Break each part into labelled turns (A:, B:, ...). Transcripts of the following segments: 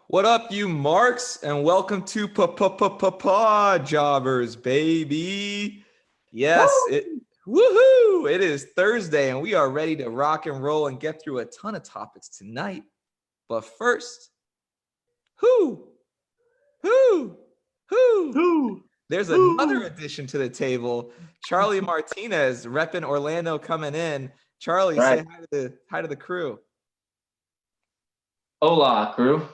A: What up, you marks, and welcome to Paw Jobbers, baby. Yes, woohoo! It is Thursday, and we are ready to rock and roll and get through a ton of topics tonight. But first, who? There's another addition to the table. Charlie Martinez, repping Orlando, coming in. Charlie, say hi to the crew.
B: Hola, crew.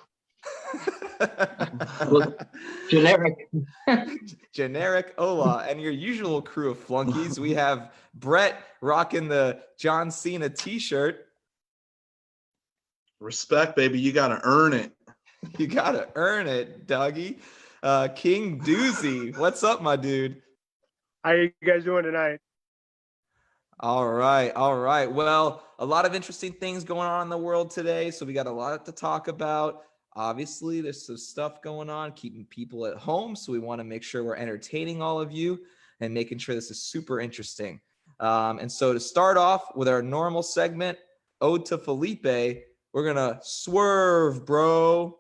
A: Generic hola. And your usual crew of flunkies. We have Brett rocking the John Cena t-shirt.
C: Respect, baby. You got to earn it.
A: You got to earn it, doggy. King Doozy. What's up, my dude?
D: How you guys doing tonight?
A: All right. Well, a lot of interesting things going on in the world today. So we got a lot to talk about. Obviously, there's some stuff going on, keeping people at home. So we want to make sure we're entertaining all of you and making sure this is super interesting. And so to start off with our normal segment, Ode to Felipe, we're going to Swerve Bro,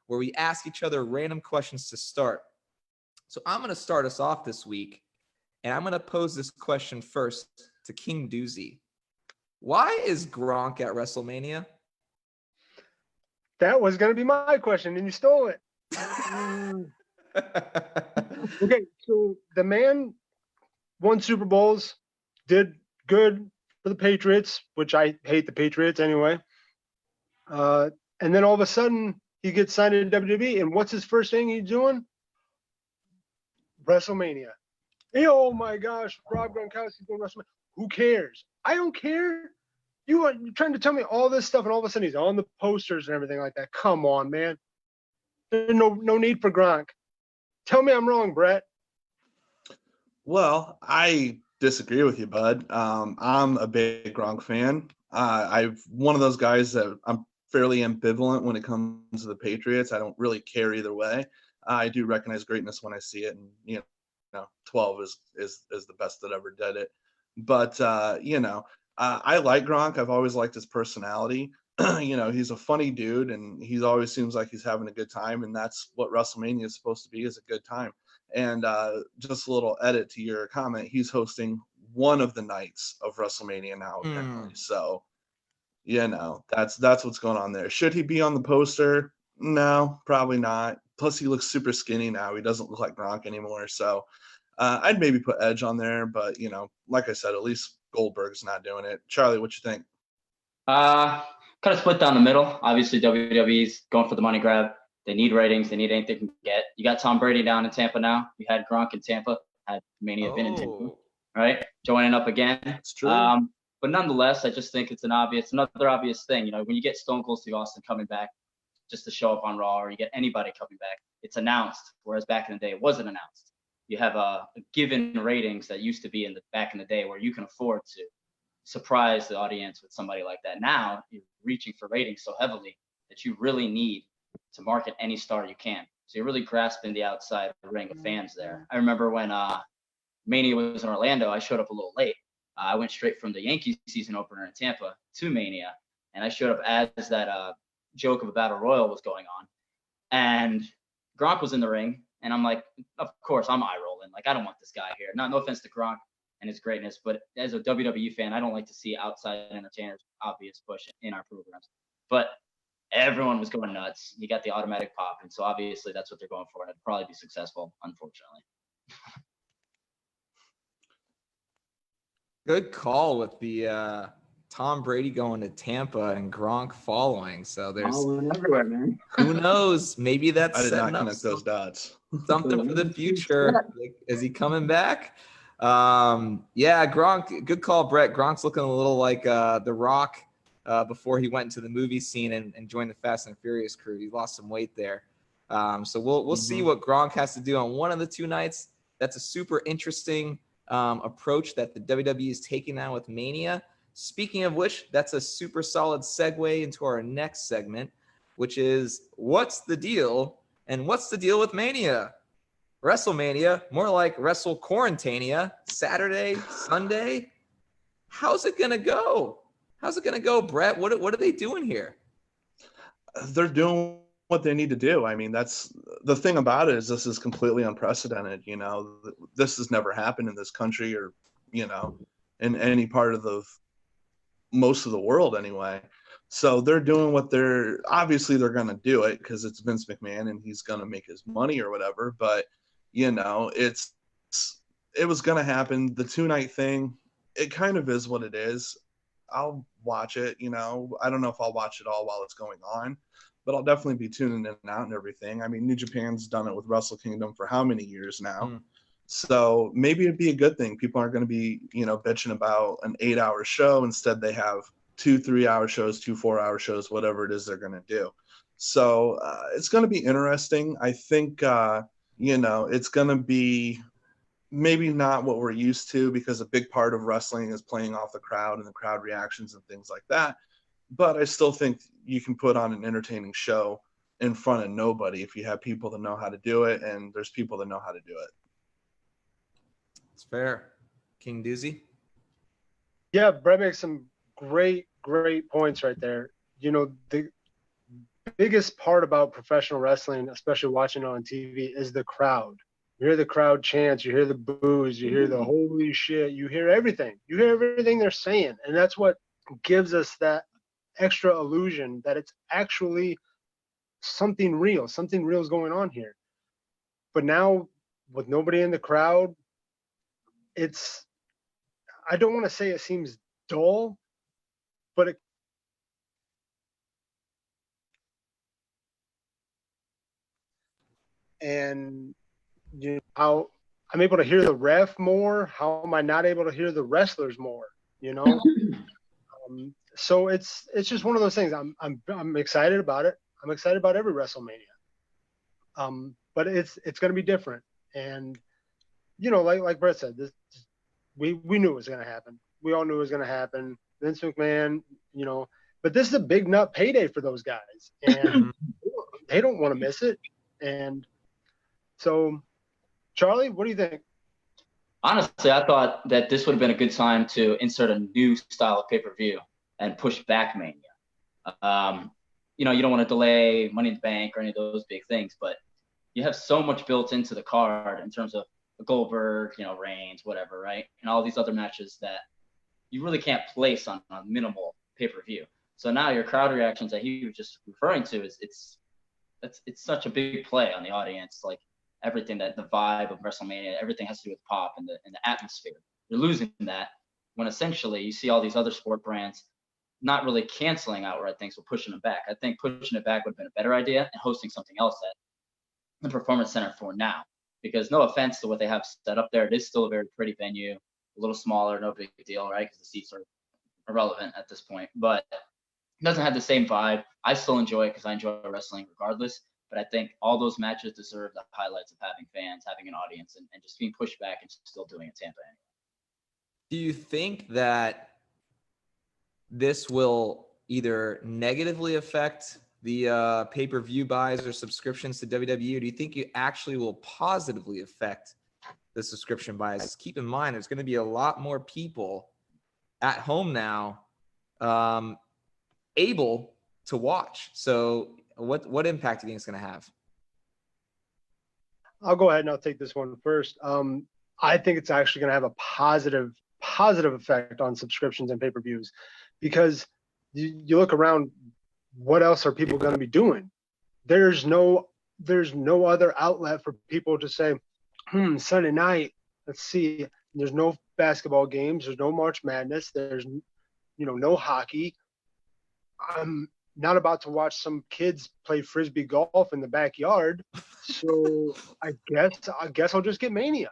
A: where we ask each other random questions to start. So I'm going to start us off this week, and I'm going to pose this question first to King Doozy. Why is Gronk at WrestleMania?
D: That was going to be my question, and you stole it. Okay, so the man won Super Bowls, did good for the Patriots, which I hate the Patriots anyway. And then all of a sudden, he gets signed to WWE, and what's his first thing he's doing? WrestleMania. Hey, oh my gosh, Rob Gronkowski's doing WrestleMania. Who cares? I don't care. You're trying to tell me all this stuff, and all of a sudden he's on the posters and everything like that. Come on, man. There's no need for Gronk. Tell me I'm wrong, Brett.
C: Well, I disagree with you, bud. I'm a big Gronk fan. I'm one of those guys that I'm fairly ambivalent when it comes to the Patriots. I don't really care either way. I do recognize greatness when I see it, and 12 is the best that ever did it. But I like Gronk. I've always liked his personality. He's a funny dude, and he always seems like he's having a good time, and that's what WrestleMania is supposed to be, is a good time. And just a little edit to your comment, he's hosting one of the nights of WrestleMania now, apparently. So, that's what's going on there. Should he be on the poster? No, probably not. Plus, he looks super skinny now. He doesn't look like Gronk anymore. So I'd maybe put Edge on there, but, like I said, at least Goldberg's not doing it. Charlie, what you think?
B: Kind of split down the middle. Obviously, WWE's going for the money grab. They need ratings. They need anything they can get. You got Tom Brady down in Tampa now. You had Gronk in Tampa. Had Mania been in Tampa, right? Joining up again.
C: That's true.
B: But nonetheless, I just think it's another obvious thing. When you get Stone Cold Steve Austin coming back just to show up on Raw, or you get anybody coming back, it's announced. Whereas back in the day, it wasn't announced. You have a given ratings that used to be back in the day where you can afford to surprise the audience with somebody like that. Now you're reaching for ratings so heavily that you really need to market any star you can. So you're really grasping the outside ring of fans there. I remember when Mania was in Orlando, I showed up a little late. I went straight from the Yankees season opener in Tampa to Mania, and I showed up as that joke of a battle royal was going on. And Gronk was in the ring, and I'm like, of course, I'm eye rolling. Like, I don't want this guy here. No offense to Gronk and his greatness, but as a WWE fan, I don't like to see outside entertainers obvious push in our programs. But everyone was going nuts. You got the automatic pop, and so obviously that's what they're going for, and it'd probably be successful, unfortunately.
A: Good call with the Tom Brady going to Tampa and Gronk following. So there's
B: everywhere, man.
A: Who knows? Maybe that's
C: I did not
A: setting up
C: connect those dots.
A: something for the future. Is he coming back? Yeah, Gronk. Good call, Brett. Gronk's looking a little like The Rock before he went into the movie scene and joined the Fast and Furious crew. He lost some weight there. So we'll see what Gronk has to do on one of the two nights. That's a super interesting approach that the WWE is taking now with Mania. Speaking of which, that's a super solid segue into our next segment, which is what's the deal and what's the deal with Mania? WrestleMania, more like Wrestle Quarantania, Saturday, Sunday. How's it gonna go? How's it gonna go, Brett? What are they doing here?
C: They're doing what they need to do. I mean, that's the thing about it, is this is completely unprecedented. You know, this has never happened in this country, or, you know, in any part of most of the world anyway. So they're doing what they're going to do it because it's Vince McMahon and he's going to make his money or whatever. But, you know, it was going to happen. The 2-night thing, it kind of is what it is. I'll watch it. You know, I don't know if I'll watch it all while it's going on, but I'll definitely be tuning in and out and everything. I mean, New Japan's done it with Wrestle Kingdom for how many years now? So maybe it'd be a good thing. People aren't going to be, you know, bitching about an 8-hour show. Instead, they have 2 3-hour shows, 2 4-hour shows, whatever it is they're going to do. So it's going to be interesting. I think, you know, it's going to be maybe not what we're used to, because a big part of wrestling is playing off the crowd and the crowd reactions and things like that. But I still think you can put on an entertaining show in front of nobody if you have people that know how to do it, and there's people that know how to do it.
A: It's fair. King Doozy?
D: Yeah, Brett makes some great points right there. You know, the biggest part about professional wrestling, especially watching it on TV, is the crowd. You hear the crowd chants, you hear the boos, you hear the holy shit, you hear everything. You hear everything they're saying. And that's what gives us that extra illusion that it's actually something real. Something real is going on here. But now, with nobody in the crowd, I don't want to say it seems dull, but and you know, how I'm able to hear the ref more. How am I not able to hear the wrestlers more? You know, so it's just one of those things. I'm excited about it. I'm excited about every WrestleMania. But it's going to be different, and you know, like Brett said, we knew it was going to happen. We all knew it was going to happen. Vince McMahon, you know, but this is a big nut payday for those guys, and they don't want to miss it. And so, Charlie, what do you think?
B: Honestly, I thought that this would have been a good time to insert a new style of pay-per-view and push back Mania. You know, you don't want to delay Money in the Bank or any of those big things, but you have so much built into the card in terms of Goldberg, you know, Reigns, whatever, right? And all these other matches that you really can't place on a minimal pay-per-view. So now your crowd reactions that he was just referring to it's such a big play on the audience. Like everything, that the vibe of WrestleMania, everything has to do with pop and the atmosphere. You're losing that when essentially you see all these other sport brands not really canceling outright things, but pushing them back. I think pushing it back would have been a better idea, and hosting something else at the Performance Center for now. Because no offense to what they have set up there, it is still a very pretty venue, a little smaller, no big deal, right? Because the seats are irrelevant at this point. But it doesn't have the same vibe. I still enjoy it because I enjoy wrestling regardless. But I think all those matches deserve the highlights of having fans, having an audience, and just being pushed back and still doing it Tampa anyway.
A: Do you think that this will either negatively affect the pay-per-view buys or subscriptions to WWE, or do you think it actually will positively affect the subscription buys? Keep in mind, there's going to be a lot more people at home now able to watch. So what impact do you think it's going to have?
D: I'll go ahead and I'll take this one first. I think it's actually going to have a positive effect on subscriptions and pay-per-views, because you look around, what else are people going to be doing? There's no other outlet for people to say, Sunday night, let's see, there's no basketball games, there's no March Madness, there's, you know, no hockey. I'm not about to watch some kids play frisbee golf in the backyard. So I guess I'll just get Mania.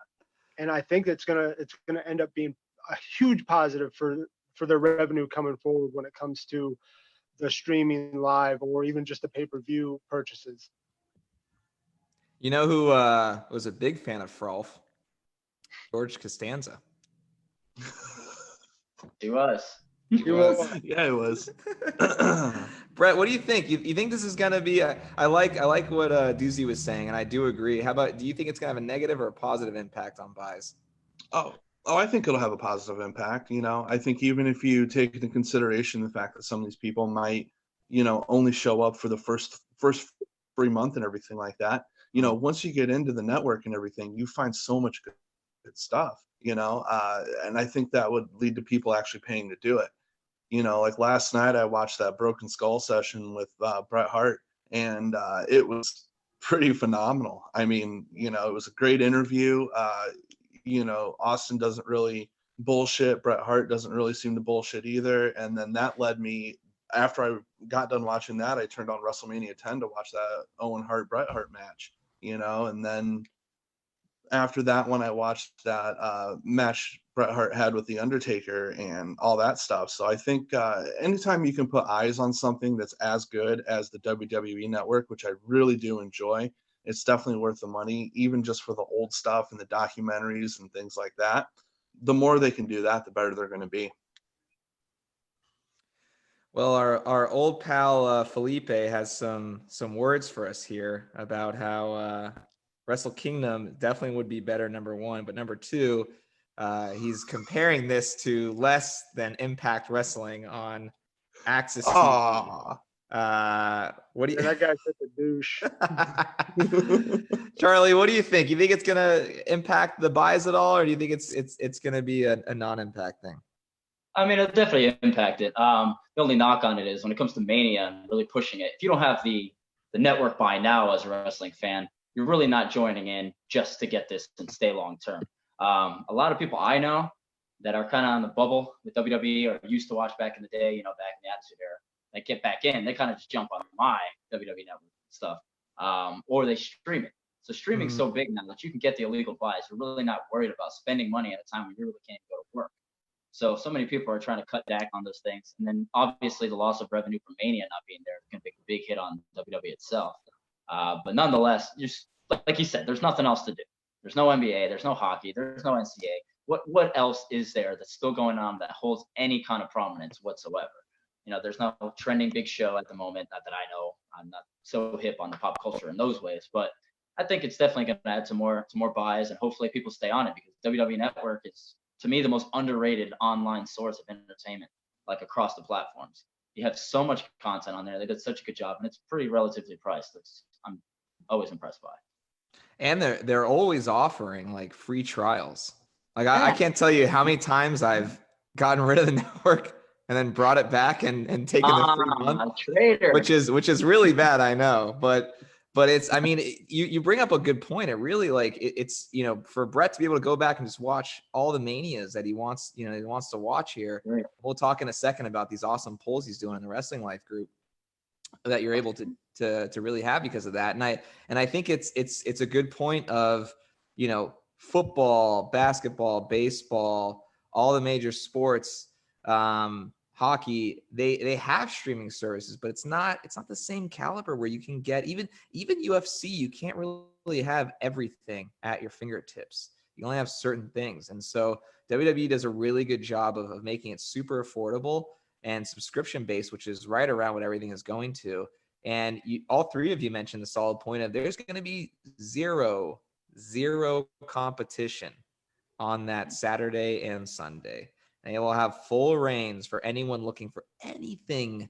D: And I think it's gonna end up being a huge positive for their revenue coming forward when it comes to the streaming live or even just the pay-per-view purchases.
A: You know who was a big fan of Frolf? George Costanza.
B: He was.
C: Yeah, it was.
A: Brett, what do you think? You think this is gonna be? I like what Doozy was saying, and I do agree. How about? Do you think it's gonna have a negative or a positive impact on buys?
C: Oh, I think it'll have a positive impact. I think even if you take into consideration the fact that some of these people might, only show up for the first free month and everything like that. Once you get into the network and everything, you find so much good stuff. And I think that would lead to people actually paying to do it. Like last night, I watched that Broken Skull session with Bret Hart, and it was pretty phenomenal. I mean, it was a great interview. Austin doesn't really bullshit. Bret Hart doesn't really seem to bullshit either. And then that led me, after I got done watching that, I turned on WrestleMania 10 to watch that Owen Hart Bret Hart match, and then after that one, I watched that match Bret Hart had with The Undertaker and all that stuff. So I think anytime you can put eyes on something that's as good as the WWE Network, which I really do enjoy, it's definitely worth the money, even just for the old stuff and the documentaries and things like that. The more they can do that, the better they're going to be.
A: Well, our old pal Felipe has some words for us here about how Wrestle Kingdom definitely would be better, number one, but number two, he's comparing this to less than Impact Wrestling on Axis TV. What do you?
D: That guy's such a douche.
A: Charlie, what do you think? You think it's gonna impact the buys at all, or do you think it's gonna be a non-impact thing?
B: I mean, it'll definitely impact it. The only knock on it is when it comes to Mania and really pushing it, if you don't have the network buy now as a wrestling fan, you're really not joining in just to get this and stay long term. A lot of people I know that are kind of on the bubble with WWE or used to watch back in the day, back in the Attitude Era, they get back in, they kind of just jump on my WWE Network stuff, or they stream it. So streaming's so big now that you can get the illegal buys. You're really not worried about spending money at a time when you really can't go to work. So many people are trying to cut back on those things. And then obviously the loss of revenue from Mania not being there is going to be a big hit on WWE itself. But nonetheless, just like you said, there's nothing else to do. There's no NBA, there's no hockey, there's no NCAA. What else is there that's still going on that holds any kind of prominence whatsoever? There's no trending big show at the moment. Not that I know. I'm not so hip on the pop culture in those ways, but I think it's definitely going to add some more buys, and hopefully people stay on it, because WWE Network is, to me, the most underrated online source of entertainment, like across the platforms. You have so much content on there. They did such a good job, and it's pretty relatively priced. I'm always impressed by.
A: And they're always offering like free trials. Like I can't tell you how many times I've gotten rid of the network and then brought it back and taken the free month,
B: traitor.
A: which is really bad, I know, but it's, I mean, you bring up a good point. It really, like, it's, for Brett to be able to go back and just watch all the manias that he wants to watch here.
B: Right.
A: We'll talk in a second about these awesome polls he's doing in the Wrestling Life group that you're able to really have because of that. And I think it's a good point of, football, basketball, baseball, all the major sports, hockey, they have streaming services, but it's not the same caliber where you can get even UFC. You can't really have everything at your fingertips. You only have certain things. And so WWE does a really good job of making it super affordable and subscription based, which is right around what everything is going to. And all three of you mentioned the solid point of there's going to be zero competition on that Saturday and Sunday. And it will have full reins for anyone looking for anything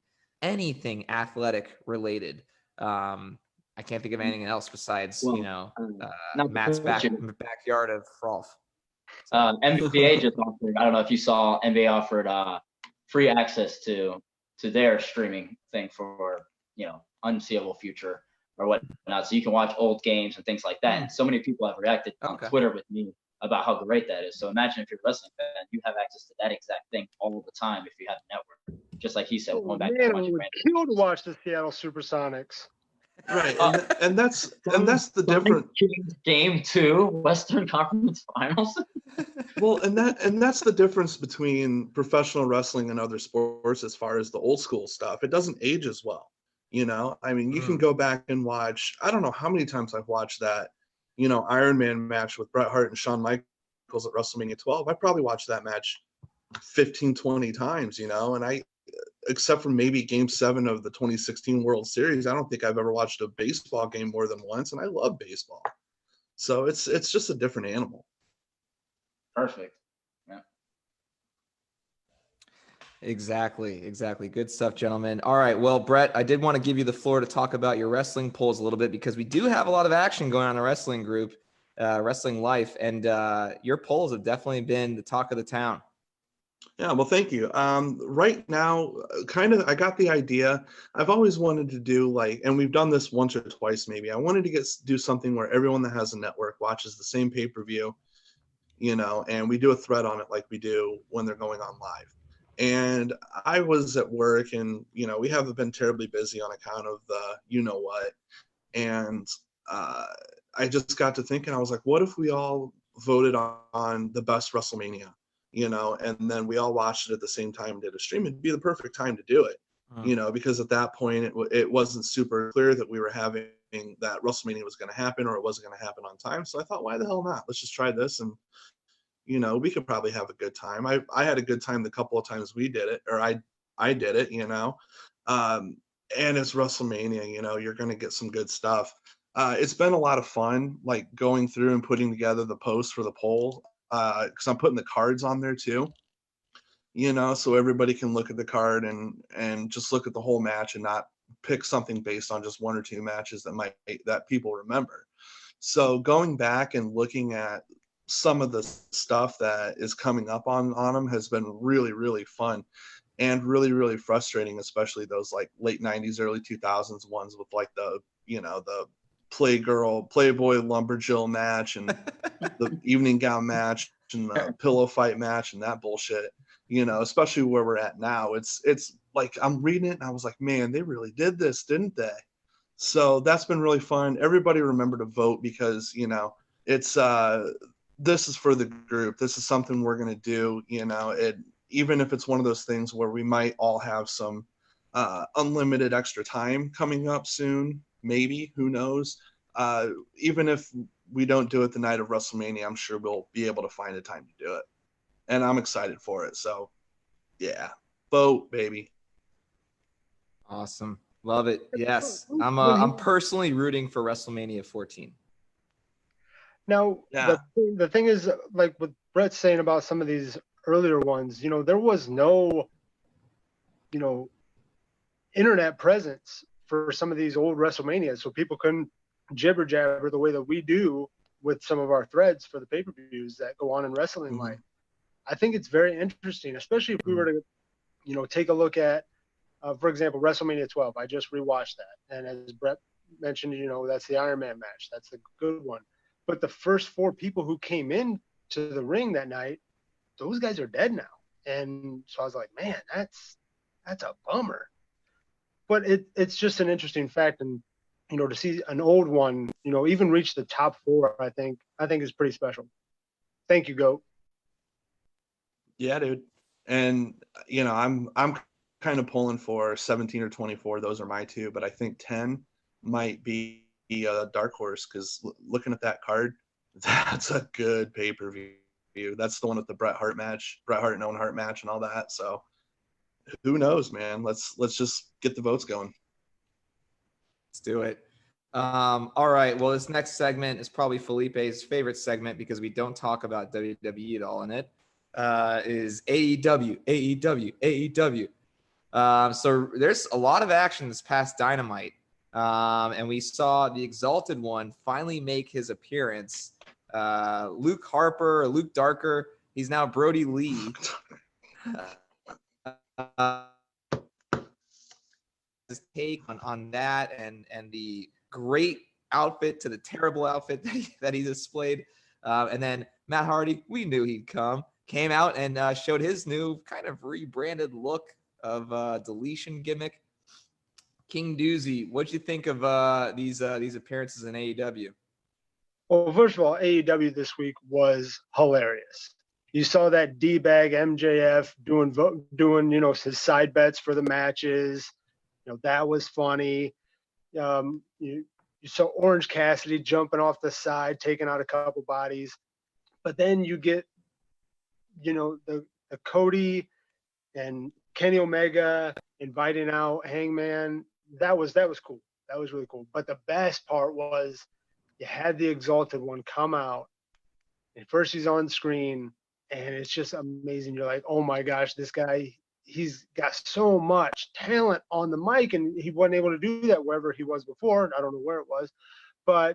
A: athletic related. I can't think of anything else besides, Matt's backyard of Rolf.
B: NBA just offered, I don't know if you saw, NBA offered free access to their streaming thing for, unseeable future or whatnot. So you can watch old games and things like that. And so many people have reacted on Twitter with me about how great that is. So imagine if you're a wrestling fan, you have access to that exact thing all the time if you have a network. Just like he said, going back to watching
D: kill to watch the Seattle Supersonics.
C: Right, and that's the difference.
B: Game 2, Western Conference Finals.
C: Well, and that's the difference between professional wrestling and other sports as far as the old school stuff. It doesn't age as well. I mean, you can go back and watch. I don't know how many times I've watched that, Iron Man match with Bret Hart and Shawn Michaels at WrestleMania 12. I probably watched that match 15, 20 times, and except for maybe Game 7 of the 2016 World Series, I don't think I've ever watched a baseball game more than once, and I love baseball. So it's just a different animal.
B: Perfect. Yeah.
A: Exactly. Good stuff, gentlemen. All right. Well, Brett, I did want to give you the floor to talk about your wrestling polls a little bit because we do have a lot of action going on in the wrestling group, Wrestling Life, and your polls have definitely been the talk of the town.
C: Yeah, well, thank you. Right now, I got the idea. I've always wanted to do like, and we've done this once or twice maybe. I wanted to do something where everyone that has a network watches the same pay-per-view, and we do a thread on it like we do when they're going on live. And I was at work, and we haven't been terribly busy on account of the what. And I just got to thinking, I was like, what if we all voted on the best WrestleMania? And then we all watched it at the same time and did a stream. It'd be the perfect time to do it, because at that point it wasn't super clear that we were having that WrestleMania was going to happen or it wasn't going to happen on time. So I thought, why the hell not? Let's just try this, and we could probably have a good time. I had a good time the couple of times we did it, or I did it, and it's WrestleMania. You're going to get some good stuff. It's been a lot of fun, like going through and putting together the post for the poll. Because I'm putting the cards on there too, so everybody can look at the card and just look at the whole match and not pick something based on just one or two matches that people remember. So going back and looking at some of the stuff that is coming up on them has been really, really fun and really, really frustrating, especially those like late 90s, early 2000s ones with like the Playboy Lumberjill match and the evening gown match and the pillow fight match and that bullshit, especially where we're at now. It's like I'm reading it and I was like, man, they really did this, didn't they? So that's been really fun. Everybody remember to vote because, it's this is for the group. This is something we're going to do, even if it's one of those things where we might all have some unlimited extra time coming up soon. Maybe, who knows? Even if we don't do it the night of WrestleMania, I'm sure we'll be able to find a time to do it. And I'm excited for it. So, yeah, vote, baby.
A: Awesome. Love it. Yes. I'm personally rooting for WrestleMania 14.
D: Now,
C: Yeah.
D: the thing is, like what Brett's saying about some of these earlier ones, there was no, internet presence for some of these old WrestleManias, so people couldn't jibber jabber the way that we do with some of our threads for the pay-per-views that go on in Wrestling Life. I think it's very interesting, especially if we were to, take a look at, for example, WrestleMania 12. I just rewatched that, and as Brett mentioned, that's the Iron Man match. That's a good one. But the first four people who came in to the ring that night, those guys are dead now. And so I was like, man, that's a bummer. But it's just an interesting fact, and to see an old one, even reach the top four, I think is pretty special. Thank you, Goat.
C: Yeah, dude. And I'm kind of pulling for 17 or 24. Those are my two, but I think 10 might be a dark horse because looking at that card, that's a good pay-per-view. That's the one with the Bret Hart and Owen Hart match and all that. So who knows, man? Let's just get the votes going.
A: Let's do it. All right. Well, this next segment is probably Felipe's favorite segment because we don't talk about WWE at all in it. Is AEW. So there's a lot of action this past Dynamite. And we saw the Exalted One finally make his appearance. Luke Darker. He's now Brody Lee. His take on that and the great outfit to the terrible outfit that he displayed. And then Matt Hardy, we knew he'd came out and showed his new kind of rebranded look of deletion gimmick. King Doozy, what'd you think of these appearances in AEW?
D: Well, first of all, AEW this week was hilarious. You saw that D-bag MJF doing his side bets for the matches. That was funny. You saw Orange Cassidy jumping off the side, taking out a couple bodies. But then you get, the Cody and Kenny Omega inviting out Hangman, that was cool. That was really cool. But the best part was you had the Exalted One come out, and first he's on screen, and it's just amazing. You're like, oh my gosh, this guy, he's got so much talent on the mic, and he wasn't able to do that wherever he was before. I don't know where it was, but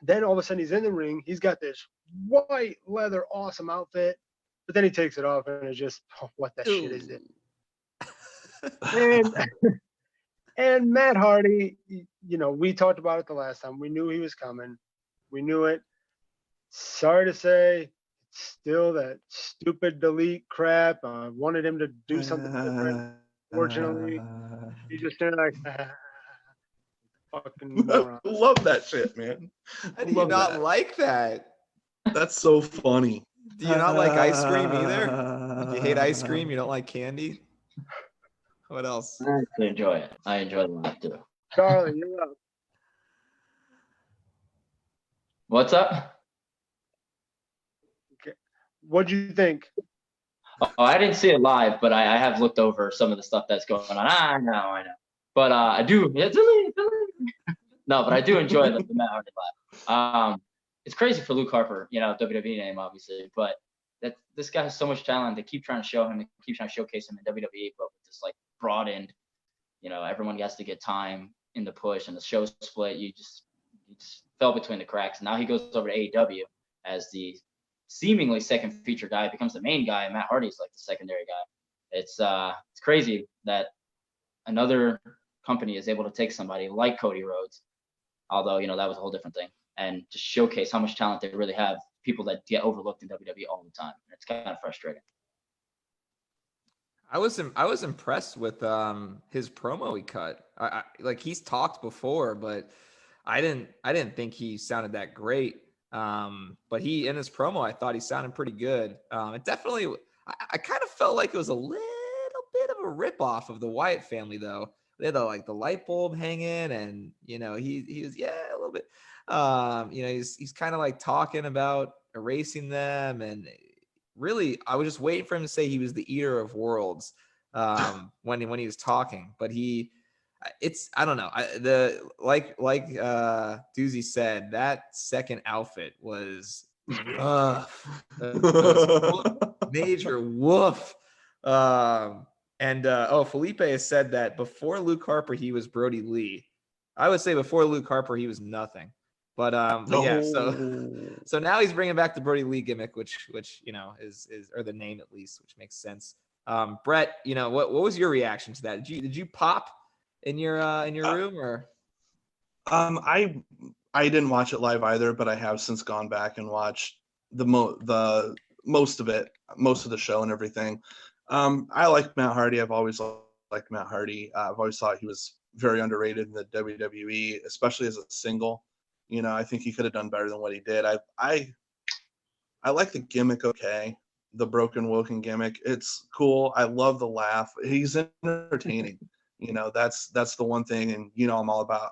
D: then all of a sudden he's in the ring. He's got this white leather awesome outfit, but then he takes it off, and it's just, oh, what the shit is it? And Matt Hardy, you know, we talked about it the last time. We knew he was coming. We knew it. Sorry to say, still that stupid delete crap. I wanted him to do something different. Fortunately, he just standing like, fucking moron.
C: I love that shit, man.
A: How do you not
C: that.
A: like that?
C: That's so funny.
A: Do you not like ice cream either? Like, you hate ice cream? You don't like candy? What else?
B: I actually enjoy it. I enjoy the laugh too.
D: Charlie, you're up.
B: What's up?
D: Okay. What'd you think?
B: Oh, I didn't see it live, but I have looked over some of the stuff that's going on. I know. But I do. Yeah, delete. No, but I do enjoy the Matt Hardy laugh. It's crazy for Luke Harper, you know, WWE name obviously, but that this guy has so much talent. They keep trying to show him, they keep trying to showcase him in WWE, but with this like broadened, you know, everyone has to get time in the push, and the show split. You just fell between the cracks. And now he goes over to AEW as the seemingly second feature guy, becomes the main guy, and Matt Hardy's like the secondary guy. It's crazy that another company is able to take somebody like Cody Rhodes, although, you know, that was a whole different thing, and just showcase how much talent they really have, people that get overlooked in WWE all the time. It's kind of frustrating.
A: I was impressed with his promo he cut. I like, he's talked before, but I didn't think he sounded that great. But he, in his promo, I thought he sounded pretty good. It definitely, I kind of felt like it was a little bit of a ripoff of the Wyatt family, though. They had the light bulb hanging, and you know, he was, yeah, a little bit. You know, he's kind of like talking about erasing them, and really, I was just waiting for him to say he was the eater of worlds when he was talking. But I don't know. Like Doozy said, that second outfit was major woof. Felipe has said that before Luke Harper, he was Brody Lee. I would say before Luke Harper, he was nothing. But yeah, so now he's bringing back the Brody Lee gimmick, which you know is or the name at least, which makes sense. Brett, you know, what was your reaction to that? Did you pop in your room, or?
C: I didn't watch it live either, but I have since gone back and watched the most of the show and everything. I like Matt Hardy. I've always liked Matt Hardy. I've always thought he was very underrated in the WWE, especially as a single. You know, I think he could have done better than what he did. I like the gimmick. Okay, the Broken Woken gimmick. It's cool. I love the laugh. He's entertaining. You know, that's the one thing. And you know, I'm all about.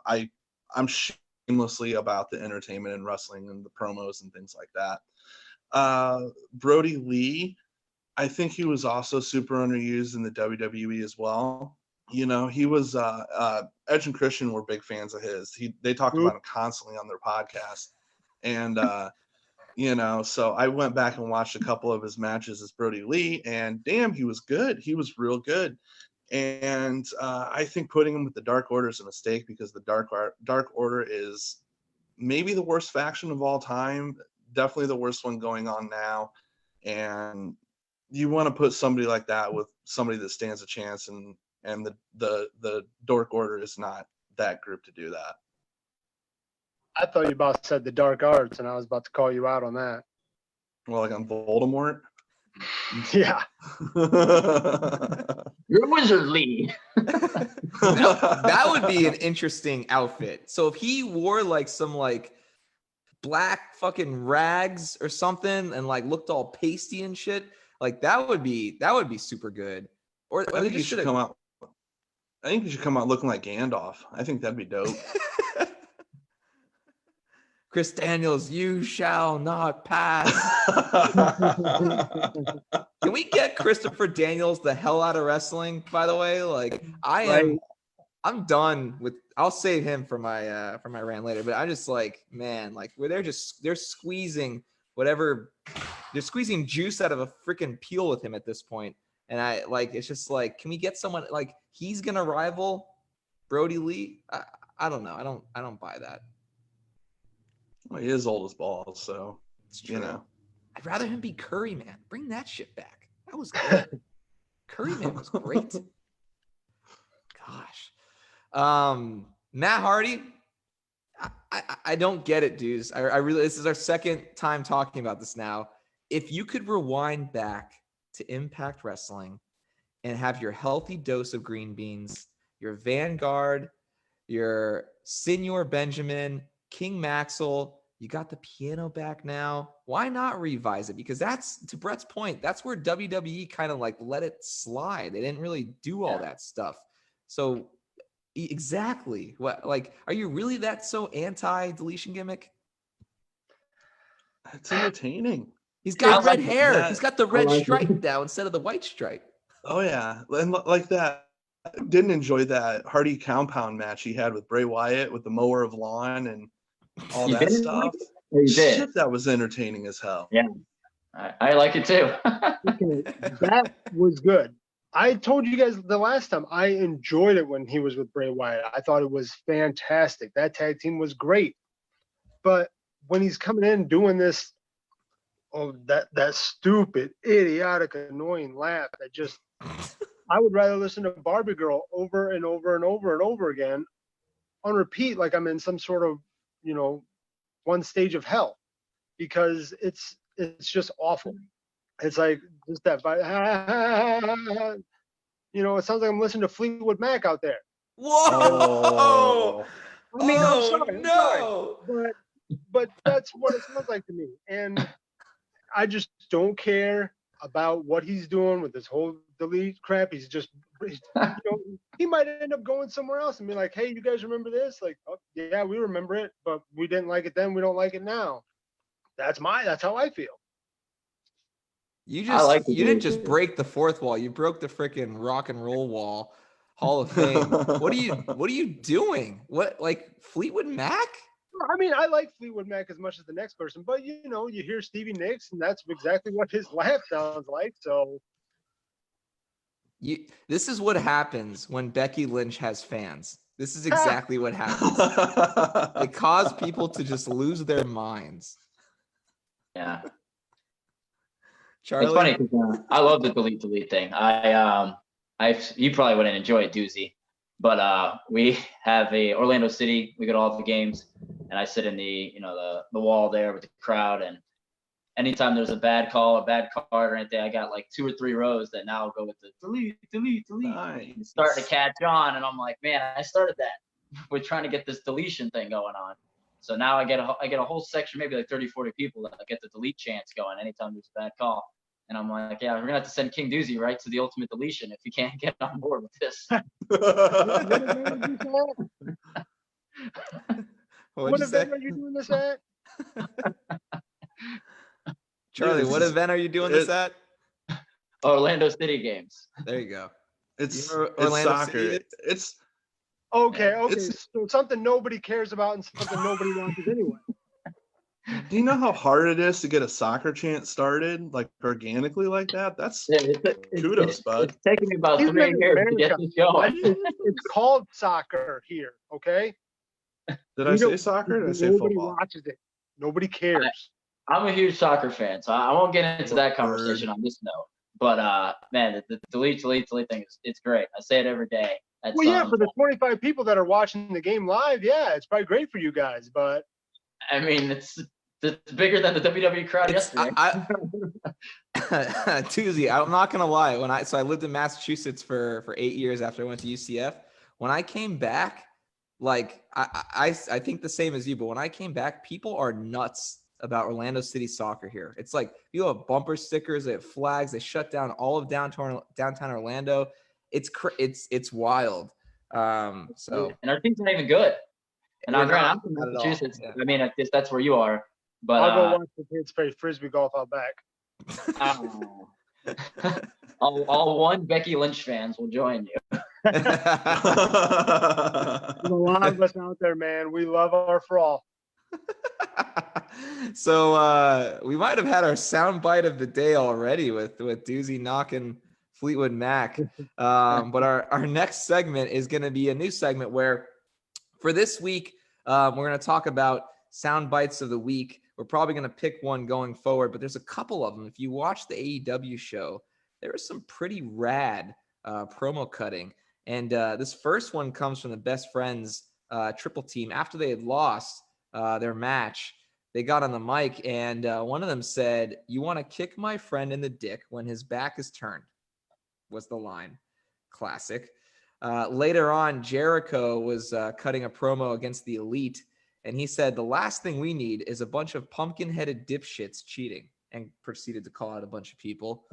C: I'm shamelessly about the entertainment and wrestling and the promos and things like that. Brody Lee, I think he was also super underused in the WWE as well. You know, he was Edge and Christian were big fans of his. They talked about him constantly on their podcast. And you know, so I went back and watched a couple of his matches as Brody Lee, and damn, he was good. He was real good. And I think putting him with the Dark Order is a mistake, because the Dark Order is maybe the worst faction of all time, definitely the worst one going on now. And you want to put somebody like that with somebody that stands a chance, and the Dark Order is not that group to do that.
D: I thought you about said the Dark Arts, and I was about to call you out on that.
C: Well, like on Voldemort?
D: Yeah.
B: You're Wizard Lee.
A: That would be an interesting outfit. So if he wore like some like black fucking rags or something, and like looked all pasty and shit, like that would be super good. Or
C: I think he should come out. I think he should come out looking like Gandalf. I think that'd be dope.
A: Chris Daniels, you shall not pass. Can we get Christopher Daniels the hell out of wrestling? By the way, like I'm done with. I'll save him for my rant later. But I'm just like, man, like where they're squeezing whatever, they're squeezing juice out of a freaking peel with him at this point. And I like, it's just like, can we get someone like he's gonna rival Brody Lee? I don't know. I don't buy that.
C: Well, he is old as balls, so
A: It's true.
C: you know.
A: I'd rather him be Curry Man. Bring that shit back. That was good. Curry Man was great. Gosh. Matt Hardy, I don't get it, dudes. I really, this is our second time talking about this now. If you could rewind back to Impact Wrestling and have your healthy dose of green beans, your Vanguard, your Senor Benjamin, King Maxwell, you got the piano back now. Why not revise it? Because that's, to Brett's point, that's where WWE kind of like let it slide. They didn't really do all that stuff. So exactly. What, like, are you really that so anti-deletion gimmick?
C: It's entertaining.
A: He's got red
B: like
A: hair.
C: that.
A: He's got the red stripe now instead of the white stripe.
C: Oh yeah, and like that. I didn't enjoy that Hardy compound match he had with Bray Wyatt with the mower of lawn and all
B: You
C: that
B: didn't
C: stuff.
B: like it? Or you did?
C: Shit, that was entertaining as hell.
B: Yeah, I like it too.
D: That was good. I told you guys the last time I enjoyed it when he was with Bray Wyatt. I thought it was fantastic. That tag team was great. But when he's coming in doing this, that stupid, idiotic, annoying laugh, I would rather listen to Barbie Girl over and over and over and over again on repeat, like I'm in some sort of, one stage of hell, because it's just awful. It's like just that, it sounds like I'm listening to Fleetwood Mac out there.
A: Whoa!
D: I mean, I'm sorry,
A: no!
D: but that's what it sounds like to me. And I just don't care about what he's doing with this whole delete crap. He might end up going somewhere else and be like, hey, you guys remember this? Like, oh, yeah, we remember it, but we didn't like it then. We don't like it now. That's how I feel.
A: You
B: you
A: didn't just break the fourth wall. You broke the freaking rock and roll wall. Hall of Fame. What are you doing? What, like Fleetwood Mac?
D: I mean, I like Fleetwood Mac as much as the next person, but you hear Stevie Nicks, and that's exactly what his laugh sounds like. So,
A: this is what happens when Becky Lynch has fans. This is exactly what happens. They cause people to just lose their minds.
B: Yeah.
A: Charlie?
B: It's funny because I love the delete thing. You probably wouldn't enjoy it, Doozy, but we have a Orlando City. We go to all the games, and I sit in the wall there with the crowd. And anytime there's a bad call, a bad card, or anything, I got like 2 or 3 rows that now go with the delete.
C: Nice.
B: It's starting to catch on, and I'm like, man, I started that. We're trying to get this deletion thing going on. So now I get a whole section, maybe like 30, 40 people that get the delete chants going anytime there's a bad call. And I'm like, yeah, we're gonna have to send King Doozy right to the ultimate deletion if you can't get on board with this.
D: What event are you doing this at?
A: Charlie, what event are you doing this at?
B: Orlando City games.
A: There you go.
C: It's
A: Orlando
C: soccer.
A: City?
C: It's
D: Okay. So something nobody cares about and something nobody watches anyway.
C: Do you know how hard it is to get a soccer chant started, like organically like that? That's kudos, bud.
B: It's taking me about 3 years to get this going.
D: It's called soccer here, okay?
C: Did I say soccer? Or did I say
D: nobody
C: football?
D: watches it. Nobody cares.
B: I'm a huge soccer fan, so I won't get into that conversation on this note. But man, the delete thing it's great. I say it every day.
D: Well, yeah, for the 25 people that are watching the game live, yeah, it's probably great for you guys, but
B: I mean, it's bigger than the WWE crowd yesterday.
A: Tuesday, I'm not gonna lie. I lived in Massachusetts for 8 years after I went to UCF. When I came back, like I think the same as you, but when I came back, people are nuts about Orlando City soccer here. It's like you have bumper stickers, they have flags, they shut down all of downtown Orlando. It's wild. So
B: and our team's not even good. And I'm from Massachusetts. Yeah. I mean, I guess that's where you are. But
D: I'll go watch the kids play frisbee golf out back.
B: All one Becky Lynch fans will join you.
D: There's a lot of us out there, man. We love our frawl.
A: So we might have had our soundbite of the day already with Doozy knocking Fleetwood Mac. But our next segment is going to be a new segment where for this week, we're going to talk about sound bites of the week. We're probably going to pick one going forward, but there's a couple of them. If you watch the AEW show, there is some pretty rad promo cutting. And this first one comes from the Best Friends triple team. After they had lost their match, they got on the mic, and one of them said, "You want to kick my friend in the dick when his back is turned," was the line. Classic. Later on, Jericho was cutting a promo against the Elite, and he said, "The last thing we need is a bunch of pumpkin-headed dipshits cheating," and proceeded to call out a bunch of people.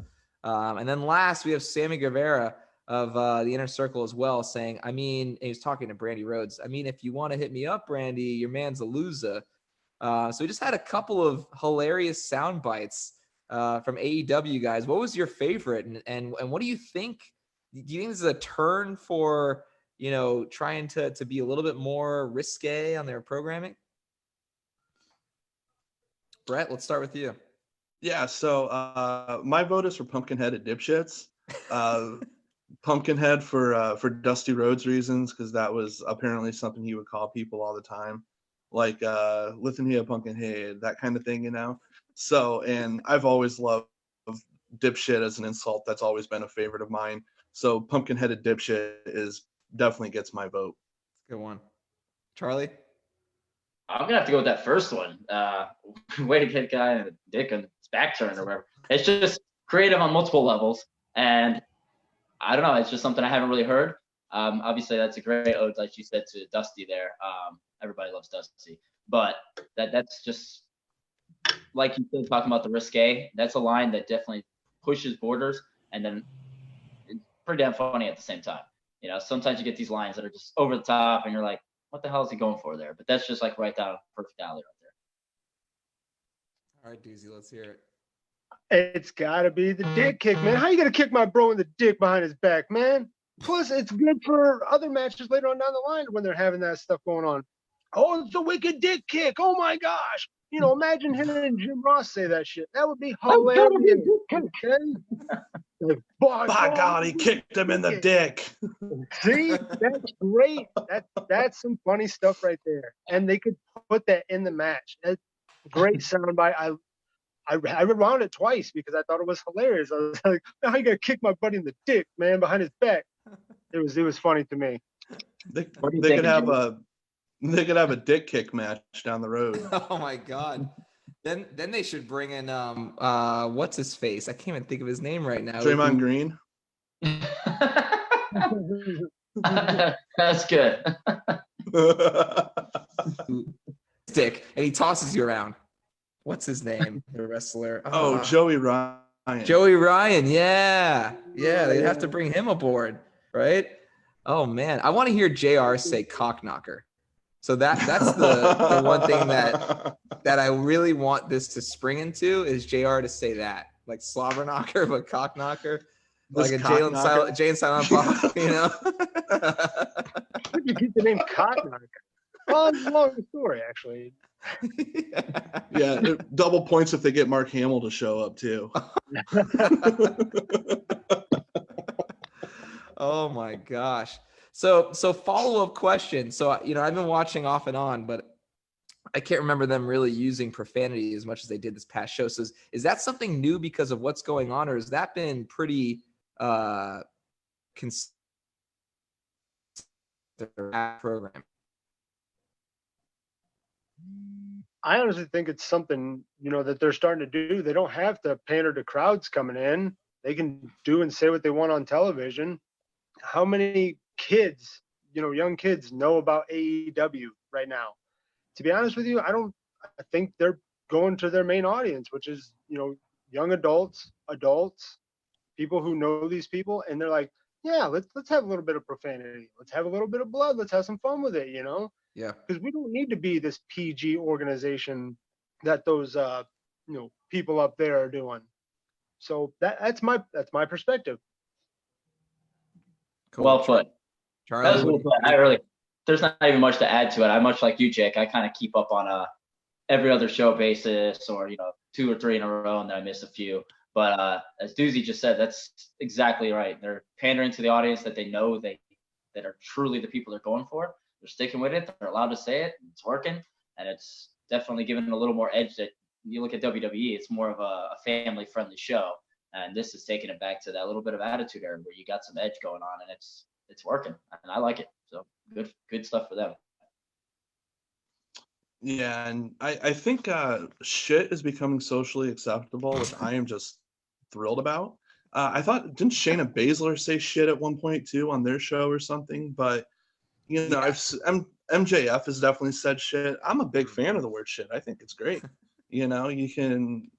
A: And then last, we have Sammy Guevara of the Inner Circle as well, saying, he was talking to Brandy Rhodes. If you want to hit me up, Brandy, your man's a loser. So we just had a couple of hilarious sound bites from AEW guys. What was your favorite? And what do you think? Do you think this is a turn for, trying to be a little bit more risque on their programming? Brett, let's start with you.
C: Yeah, so my vote is for Pumpkinheaded dipshits. Pumpkinhead for Dusty Rhodes reasons, because that was apparently something he would call people all the time, like listen here, Pumpkinhead, that kind of thing, So, and I've always loved dipshit as an insult. That's always been a favorite of mine. So Pumpkinheaded dipshit definitely gets my vote.
A: Good one. Charlie?
B: I'm gonna have to go with that first one. Way to get a guy in the dick and his back turned or whatever. It's just creative on multiple levels, and I don't know. It's just something I haven't really heard. Obviously, that's a great ode, like you said, to Dusty there. Everybody loves Dusty, but that's just like you said, talking about the risque. That's a line that definitely pushes borders, and then it's pretty damn funny at the same time. Sometimes you get these lines that are just over the top, and you're like, what the hell is he going for there? But that's just like right down perfect alley right there.
A: All right, Doozy, let's hear it.
D: It's got to be the dick kick, man. How you going to kick my bro in the dick behind his back, man? Plus, it's good for other matches later on down the line when they're having that stuff going on. Oh, it's a wicked dick kick. Oh, my gosh. Imagine him and Jim Ross say that shit. That would be hilarious.
C: By God, he kicked him in the dick.
D: See, that's great. That's some funny stuff right there. And they could put that in the match. That's great soundbite. I rewound it twice because I thought it was hilarious. I was like, "How you gonna kick my buddy in the dick, man, behind his back?" It was funny to me.
C: They could have a dick kick match down the road.
A: Oh my God. Then they should bring in what's his face? I can't even think of his name right now.
C: Draymond Green.
B: That's good.
A: Stick, and he tosses you around. What's his name? The wrestler.
C: Joey Ryan.
A: Joey Ryan. Yeah. They'd have to bring him aboard, right? Oh man, I want to hear JR say cock knocker. So that's the one thing that I really want this to spring into is JR to say that, like slobber knocker, but cock knocker, like a Jay and Silent Bob,
D: How'd you keep the name cock knocker? Well, it's a long story, actually.
C: Yeah, double points if they get Mark Hamill to show up too.
A: Oh my gosh. So follow-up question. So, I've been watching off and on, but I can't remember them really using profanity as much as they did this past show. So is that something new because of what's going on, or has that been pretty consistent program?
D: I honestly think it's something, that they're starting to do. They don't have to pander to crowds coming in. They can do and say what they want on television. How many kids, young kids know about AEW right now? To be honest with you, I think they're going to their main audience, which is, young adults, people who know these people, and they're like, yeah, let's have a little bit of profanity. Let's have a little bit of blood. Let's have some fun with it,
A: Yeah.
D: Because we don't need to be this PG organization that those people up there are doing. So that's my perspective.
A: Cool.
B: Well put.
A: Charlie,
B: That was well put. There's not even much to add to it. I'm much like you, Jake. I kind of keep up on every other show basis, or 2 or 3 in a row, and then I miss a few. But as Doozy just said, that's exactly right. They're pandering to the audience that they know that are truly the people they're going for. They're sticking with it. They're allowed to say it. It's working, and it's definitely given a little more edge. That you look at WWE, it's more of a family-friendly show, and this is taking it back to that little bit of attitude era where you got some edge going on, and it's working, and I like it. So good stuff for them.
C: Yeah, and I think shit is becoming socially acceptable, which I am just thrilled about. I thought, didn't Shayna Baszler say shit at one point too on their show or something? But MJF has definitely said shit. I'm a big fan of the word shit. I think it's great. You can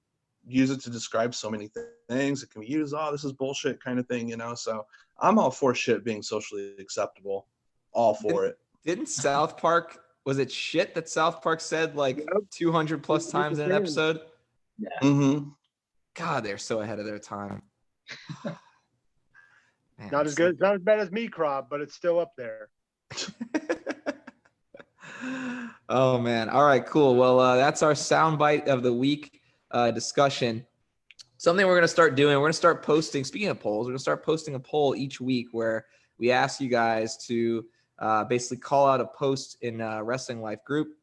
C: use it to describe so many things. It can be used, this is bullshit kind of thing, So I'm all for shit being socially acceptable. All for it.
A: Didn't South Park, was it shit that South Park said 200 plus times in an episode?
B: Yeah.
C: Mm-hmm.
A: God, they're so ahead of their time. Man,
D: Not as good, not as bad as me, Crob, but it's still up there.
A: Oh man. All right, cool. Well, that's our soundbite of the week discussion. Something we're going to start doing, we're going to start posting, speaking of polls, we're going to start posting a poll each week where we ask you guys to basically call out a post in Wrestling Life group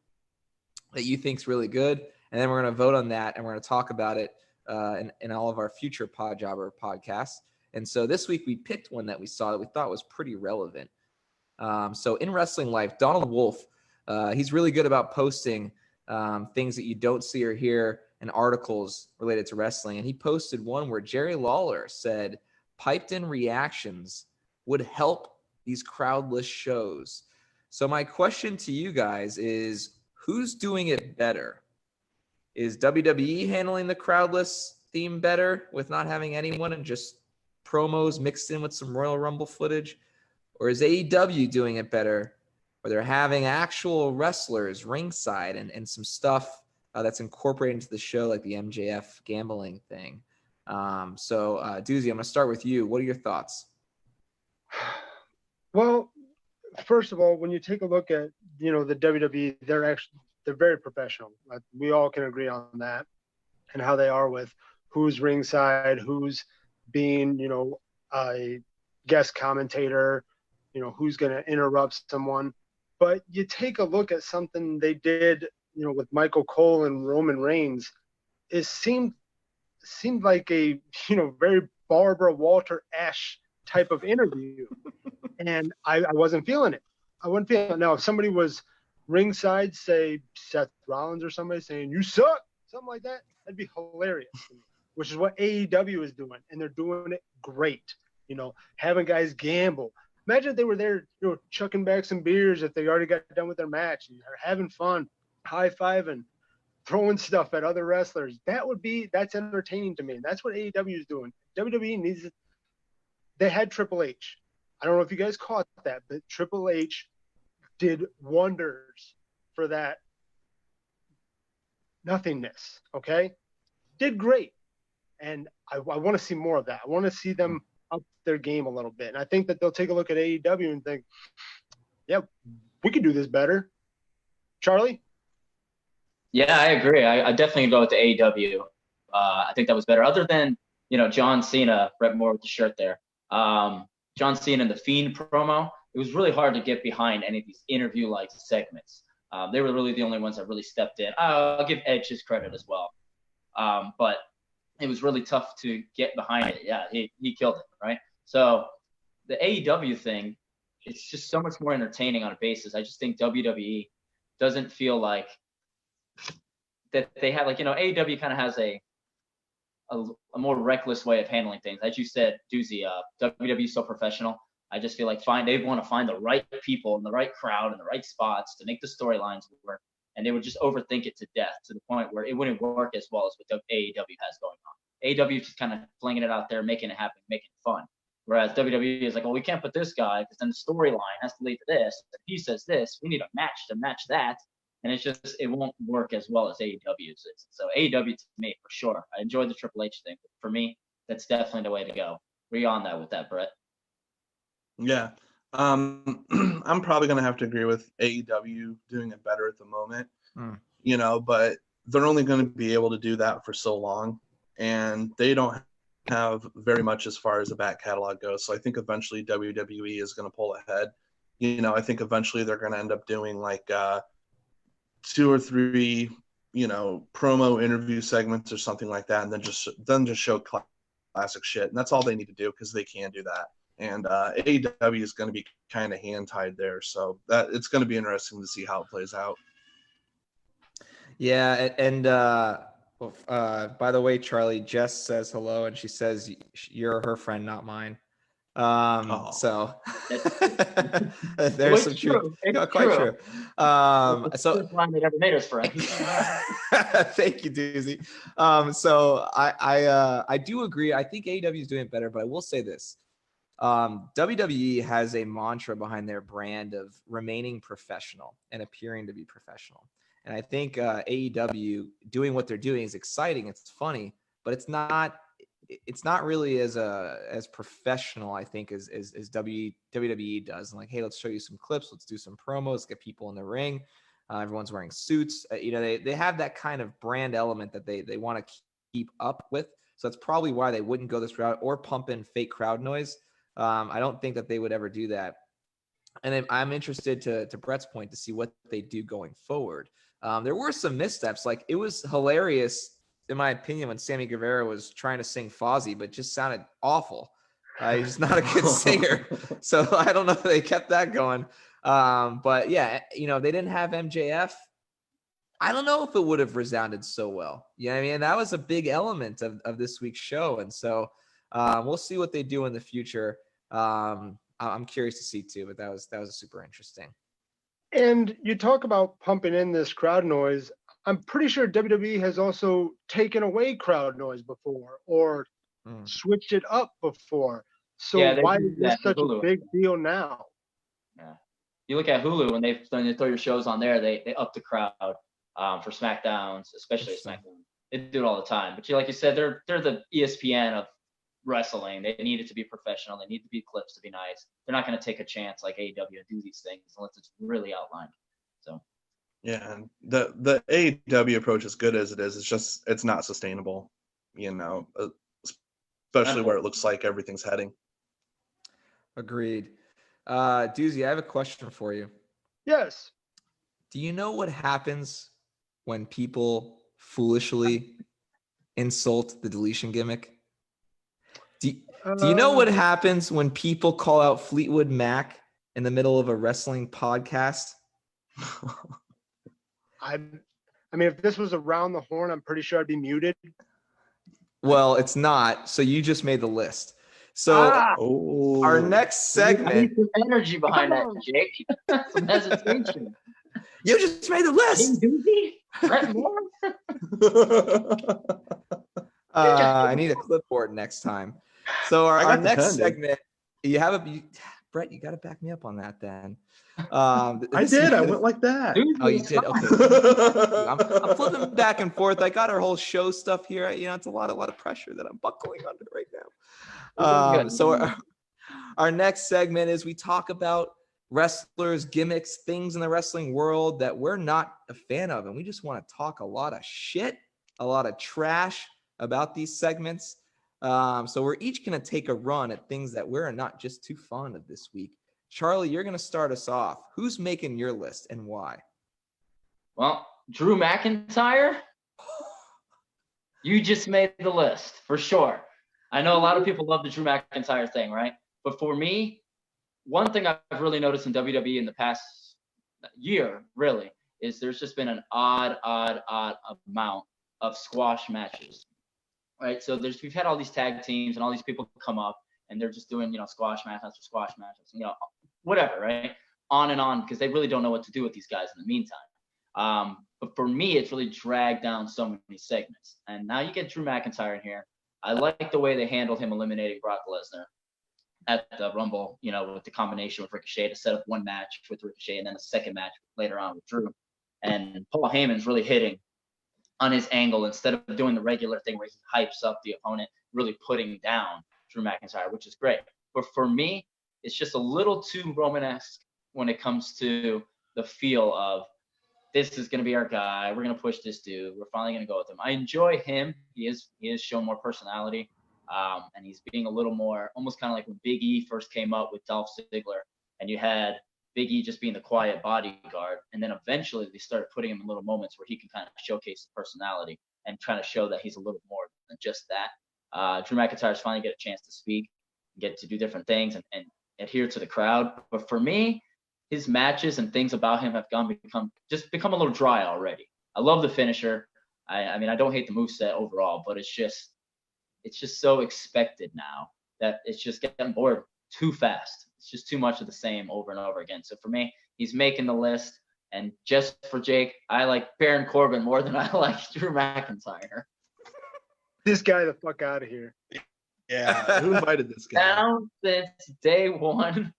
A: that you think's really good. And then we're going to vote on that, and we're going to talk about it in all of our future Pod Jobber podcasts. And so this week we picked one that we saw that we thought was pretty relevant. So in Wrestling Life, Donald Wolf, he's really good about posting things that you don't see or hear in articles related to wrestling. And he posted one where Jerry Lawler said piped in reactions would help these crowdless shows. So my question to you guys is, who's doing it better? Is WWE handling the crowdless theme better with not having anyone and just promos mixed in with some Royal Rumble footage? Or is AEW doing it better where they're having actual wrestlers ringside and some stuff that's incorporated into the show, like the MJF gambling thing? So Doozy, I'm going to start with you. What are your thoughts?
D: Well, first of all, when you take a look at, the WWE, they're very professional. We all can agree on that, and how they are with who's ringside, who's being, a guest commentator, who's going to interrupt someone. But you take a look at something they did, with Michael Cole and Roman Reigns, it seemed like a, very Barbara Walter-esque type of interview. And I wasn't feeling it. I wasn't feeling it. Now, if somebody was ringside, say Seth Rollins or somebody saying, "You suck," something like that, that'd be hilarious to me, which is what AEW is doing. And they're doing it great. Having guys gamble. Imagine if they were there, chucking back some beers if they already got done with their match, and they're having fun, high-fiving, throwing stuff at other wrestlers. That's entertaining to me. And that's what AEW is doing. WWE needs it. They had Triple H. I don't know if you guys caught that, but Triple H did wonders for that nothingness, okay? Did great. And I want to see more of that. I want to see them up their game a little bit. And I think that they'll take a look at AEW and think, yeah, we could do this better. Charlie?
B: Yeah, I agree. I definitely go with the AEW. I think that was better. Other than, John Cena, Bret Moore with the shirt there. John Cena and the Fiend promo, it was really hard to get behind any of these interview-like segments. They were really the only ones that really stepped in. I'll give Edge his credit as well. But it was really tough to get behind it. Yeah, he killed it, right? So the AEW thing, it's just so much more entertaining on a basis. I just think WWE doesn't feel like that they have, AEW kind of has a more reckless way of handling things. As you said, Doozy, WWE is so professional. I just feel like they want to find the right people and the right crowd and the right spots to make the storylines work. And they would just overthink it to death to the point where it wouldn't work as well as what AEW has going on. AEW is just kind of flinging it out there, making it happen, making it fun. Whereas WWE is like, well, we can't put this guy because then the storyline has to lead to this. If he says this, we need a match to match that. And it won't work as well as AEW's is. So AEW to me, for sure. I enjoyed the Triple H thing. But for me, that's definitely the way to go. Where are you on that with that, Brett?
C: Yeah. I'm probably gonna have to agree with AEW doing it better at the moment. You know, but they're only going to be able to do that for so long, and they don't have very much as far as the back catalog goes. So I think eventually WWE is going to pull ahead. You know, I think eventually they're going to end up doing like 2 or 3, you know, promo interview segments or something like that, and then just show classic shit. And that's all they need to do because they can do that. And AEW is going to be kind of hand tied there, so that it's going to be interesting to see how it plays out.
A: Yeah, and by the way, Charlie, Jess says hello, and she says you're her friend, not mine. So there's some truth. Quite true.
B: So line that ever made us friends.
A: Thank you, Doozy. So I do agree. I think AEW is doing it better, but I will say this. WWE has a mantra behind their brand of remaining professional and appearing to be professional. And I think AEW doing what they're doing is exciting. It's funny, but it's not really as professional, I think, as WWE does. And like, hey, let's show you some clips. Let's do some promos. Let's get people in the ring. Everyone's wearing suits. You know, they have that kind of brand element that they want to keep up with. So that's probably why they wouldn't go this route or pump in fake crowd noise. I don't think that they would ever do that. And I'm interested to Brett's point to see what they do going forward. There were some missteps. Like, it was hilarious, in my opinion, when Sammy Guevara was trying to sing Fozzy, but just sounded awful. He's just not a good singer. So I don't know if they kept that going. But yeah, you know, they didn't have MJF. I don't know if it would have resounded so well. You know what I mean? That was a big element of this week's show. And so we'll see what they do in the future. I'm curious to see too, but that was super interesting.
D: And you talk about pumping in this crowd noise. I'm pretty sure WWE has also taken away crowd noise before or switched it up before. So
B: yeah,
D: why is this such a big deal now?
B: Yeah, you look at Hulu when they throw your shows on there, they up the crowd for SmackDowns, especially SmackDown. They do it all the time. But like you said, they're the ESPN of wrestling. They need it to be professional. They need the clips to be nice. They're not going to take a chance like AEW and do these things unless it's really outlined. So
C: yeah, and the AEW approach, as good as it is, it's not sustainable, you know, especially where it looks like everything's heading.
A: Agreed. Doozy, I have a question for you.
D: Yes.
A: Do you know what happens when people foolishly insult the deletion gimmick? Do you know what happens when people call out Fleetwood Mac in the middle of a wrestling podcast?
D: I mean, if this was around the horn, I'm pretty sure I'd be muted.
A: Well, it's not. So you just made the list. So our next segment.
B: I need some energy behind that, Jake. Some hesitation.
A: You just made the list.
B: Brett Moore?
A: I need a clipboard next time. So our next segment, Brett, you got to back me up on that then.
C: I did. I went like that.
A: Oh, you did? Okay. I'm flipping back and forth. I got our whole show stuff here. You know, it's a lot of pressure that I'm buckling under right now. So our next segment is we talk about wrestlers, gimmicks, things in the wrestling world that we're not a fan of. And we just want to talk a lot of shit, a lot of trash about these segments. So we're each going to take a run at things that we're not just too fond of this week. Charlie, you're going to start us off. Who's making your list and why?
B: Well, Drew McIntyre, you just made the list for sure. I know a lot of people love the Drew McIntyre thing, right? But for me, one thing I've really noticed in WWE in the past year, really, is there's just been an odd amount of squash matches, right? So we've had all these tag teams and all these people come up and they're just doing, squash match after squash matches, whatever, right? On and on, because they really don't know what to do with these guys in the meantime. But for me, it's really dragged down so many segments. And now you get Drew McIntyre in here. I like the way they handled him eliminating Brock Lesnar at the Rumble, with the combination with Ricochet to set up one match with Ricochet and then a second match later on with Drew. And Paul Heyman's really hitting on his angle instead of doing the regular thing where he hypes up the opponent, really putting down Drew McIntyre, which is great. But for me, it's just a little too Romanesque when it comes to the feel of this is going to be our guy. We're going to push this dude. We're finally going to go with him. I enjoy him. He is shown more personality, and he's being a little more, almost kind of like when Big E first came up with Dolph Ziggler, and you had Big E just being the quiet bodyguard, and then eventually they started putting him in little moments where he can kind of showcase the personality and trying to show that he's a little more than just that. Drew McIntyre's finally get a chance to speak, get to do different things, and adhere to the crowd. But for me, his matches and things about him have become a little dry already. I love the finisher. I mean, I don't hate the moveset overall, but it's just so expected now that it's just getting bored too fast. It's just too much of the same over and over again. So for me, he's making the list. And just for Jake, I like Baron Corbin more than I like Drew McIntyre.
D: This guy the fuck out of here.
C: Yeah, who invited this guy?
B: Now since day one.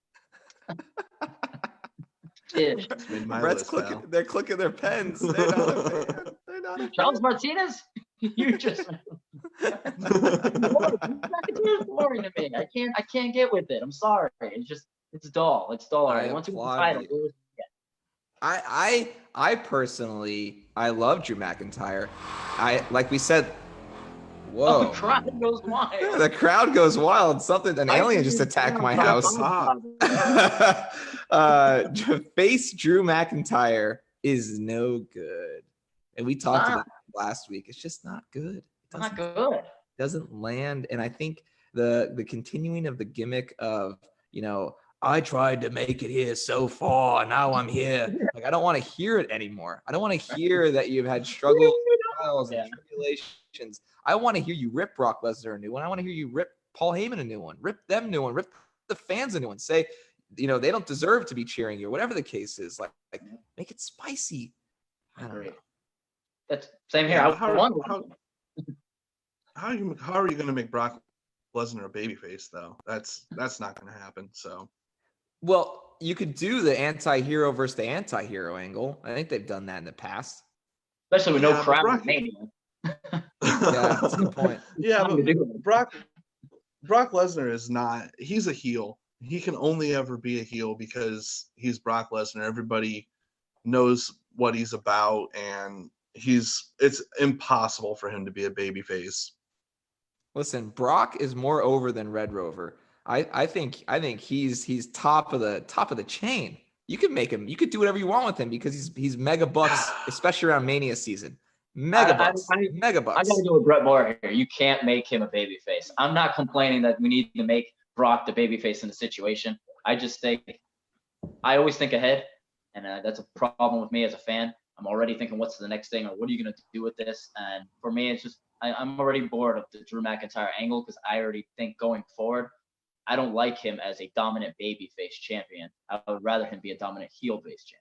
A: Brett's clicking. They're clicking their pens. They're not a fan. They're not a fan.
B: Charles Martinez, you just McIntyre's boring to me. I can't get with it. I'm sorry. It's dull. It's dull.
A: I
B: Once you get the
A: applaud
B: title,
A: you. I personally love Drew McIntyre. Like we said. Whoa!
B: The crowd goes wild.
A: Yeah, the crowd goes wild. An alien just attacked my house. Face Drew McIntyre is no good, and we talked about it last week. It's just not good.
B: It's not good.
A: Doesn't land, and I think the continuing of the gimmick of I tried to make it here so far, now I'm here. Like I don't want to hear it anymore. I don't want to hear that you've had struggles, trials, and tribulations. I want to hear you rip Brock Lesnar a new one. I want to hear you rip Paul Heyman a new one. Rip them a new one. Rip the fans a new one. Say, they don't deserve to be cheering you, whatever the case is. Like make it spicy. I don't know.
B: That's same here.
C: Yeah, how are you going to make Brock Lesnar a babyface though? That's not going to happen. So,
A: well, you could do the anti-hero versus the anti-hero angle. I think they've done that in the past,
B: especially with no crowd.
A: Yeah, that's a good point.
C: Yeah, but Brock Lesnar he's a heel. He can only ever be a heel because he's Brock Lesnar. Everybody knows what he's about, and it's impossible for him to be a babyface.
A: Listen, Brock is more over than Red Rover. I think he's top of the chain. You could make him. You could do whatever you want with him because he's mega bucks, especially around Mania season. Mega bucks.
B: I gotta go with Brett Moore here. You can't make him a babyface. I'm not complaining that we need to make Brock the babyface in the situation. I just think I always think ahead, and that's a problem with me as a fan. I'm already thinking, what's the next thing, or what are you gonna do with this? And for me, it's just I'm already bored of the Drew McIntyre angle because I already think going forward, I don't like him as a dominant babyface champion. I would rather him be a dominant heel-based champion.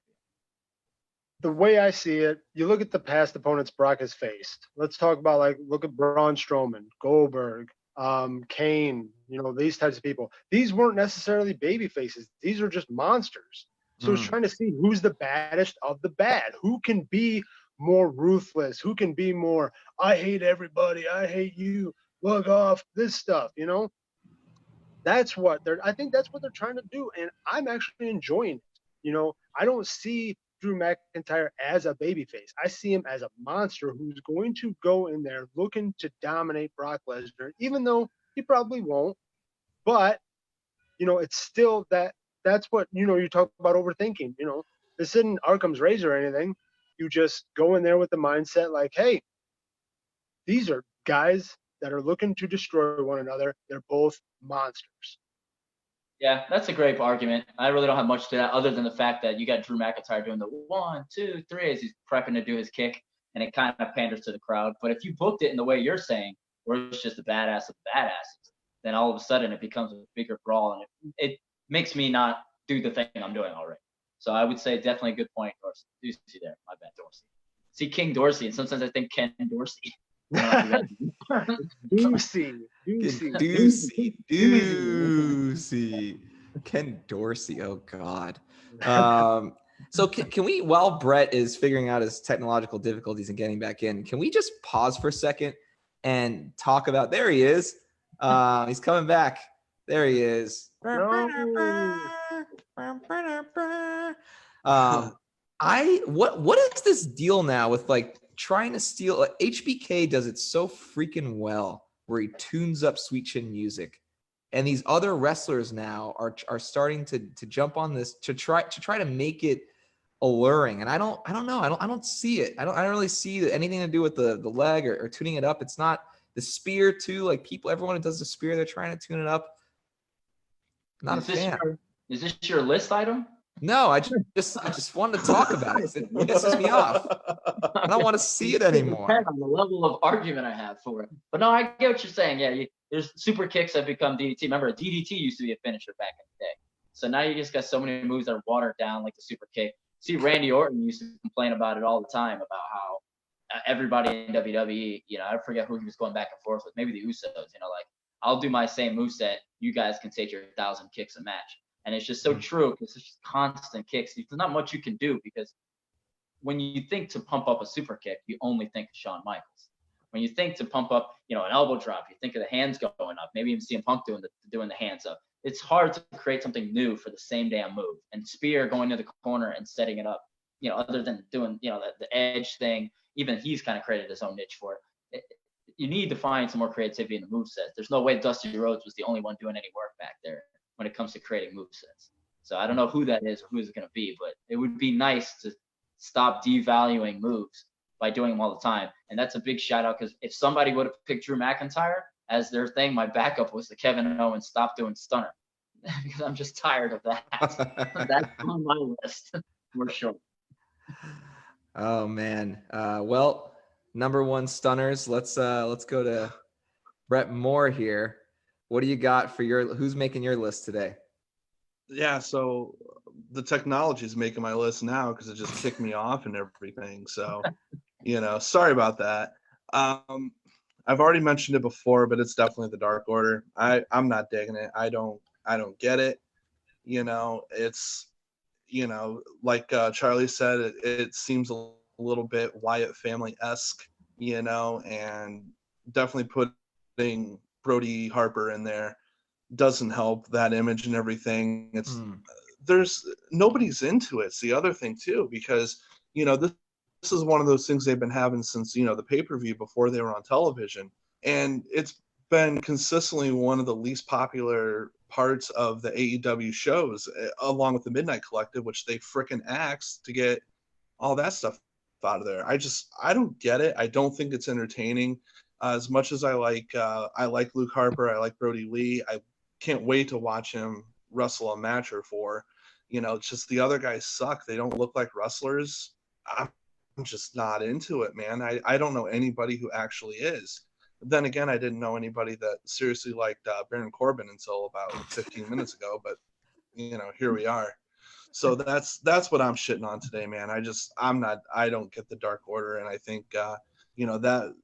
D: The way I see it, you look at the past opponents Brock has faced. Let's talk about look at Braun Strowman, Goldberg, Kane, these types of people. These weren't necessarily baby faces. These are just monsters. So it's trying to see who's the baddest of the bad. Who can be more ruthless? Who can be more, I hate everybody, I hate you, look off, this stuff, That's what I think that's what they're trying to do. And I'm actually enjoying it. I don't see Drew McIntyre as a babyface. I see him as a monster who's going to go in there looking to dominate Brock Lesnar, even though he probably won't. But, it's still that's what, you talk about overthinking. This isn't Arkham's Razor or anything. You just go in there with the mindset like, hey, these are guys that are looking to destroy one another. They're both monsters.
B: Yeah, that's a great argument. I really don't have much to that other than the fact that you got Drew McIntyre doing the 1, 2, 3 as he's prepping to do his kick, and it kind of panders to the crowd. But if you booked it in the way you're saying, where it's just the badass of the badasses, then all of a sudden it becomes a bigger brawl, and it makes me not do the thing I'm doing already. So I would say definitely a good point, Dorsey. Dorsey there. My bad, Dorsey. See King Dorsey, and sometimes I think Ken Dorsey.
A: Deucey. Ken Dorsey. Oh God. So can we, while Brett is figuring out his technological difficulties and getting back in, can we just pause for a second and talk about, there he is. He's coming back. There he is.
D: No.
A: What is this deal now with like trying to steal, like, HBK does it so freaking well where he tunes up Sweet Chin music. And these other wrestlers now are starting to jump on this to try to make it alluring. And I don't know. I don't see it. I don't really see anything to do with the leg or tuning it up. It's not the spear too. Like everyone who does the spear, they're trying to tune it up. Not a fan.
B: Is this your list item?
A: No, I just wanted to talk about it. It pisses me off. I don't want to see it anymore.
B: On the level of argument I have for it. But no, I get what you're saying. Yeah, there's super kicks that become DDT. Remember, DDT used to be a finisher back in the day. So now you just got so many moves that are watered down, like the super kick. See, Randy Orton used to complain about it all the time, about how everybody in WWE, I forget who he was going back and forth with, maybe the Usos, like, I'll do my same moveset, you guys can take your 1,000 kicks a match. And it's just so true, because it's just constant kicks. There's not much you can do, because when you think to pump up a super kick, you only think of Shawn Michaels. When you think to pump up, an elbow drop, you think of the hands going up, maybe even CM Punk doing the hands up. It's hard to create something new for the same damn move. And Spear going to the corner and setting it up, other than doing, the edge thing, even he's kind of created his own niche for it. You need to find some more creativity in the moveset. There's no way Dusty Rhodes was the only one doing any work back there when it comes to creating movesets. So I don't know who that is or who it's going to be, but it would be nice to stop devaluing moves by doing them all the time. And that's a big shout out, because if somebody would have picked Drew McIntyre as their thing, my backup was the Kevin Owens stop doing stunner, because I'm just tired of that. That's on my list for sure.
A: Oh man. Well, number one stunners. Let's go to Brett Moore here. What do you got for who's making your list today?
C: Yeah, so the technology is making my list now because it just kicked me off and everything. So, sorry about that. I've already mentioned it before, but it's definitely the Dark Order. I'm not digging it. I don't get it. It's, like Charlie said, it seems a little bit Wyatt family-esque, and definitely putting Brody Harper in there doesn't help that image and everything. It's there's nobody's into it. It's the other thing too, because this is one of those things they've been having since the pay-per-view before they were on television, and it's been consistently one of the least popular parts of the AEW shows, along with the Midnight Collective, which they frickin' axed to get all that stuff out of there. I don't get it. I don't think it's entertaining. As much as I like Luke Harper, I like Brody Lee. I can't wait to watch him wrestle a match or four. It's just the other guys suck. They don't look like wrestlers. I'm just not into it, man. I don't know anybody who actually is. Then again, I didn't know anybody that seriously liked Baron Corbin until about 15 minutes ago. But here we are. So that's what I'm shitting on today, man. I don't get the Dark Order, and I think that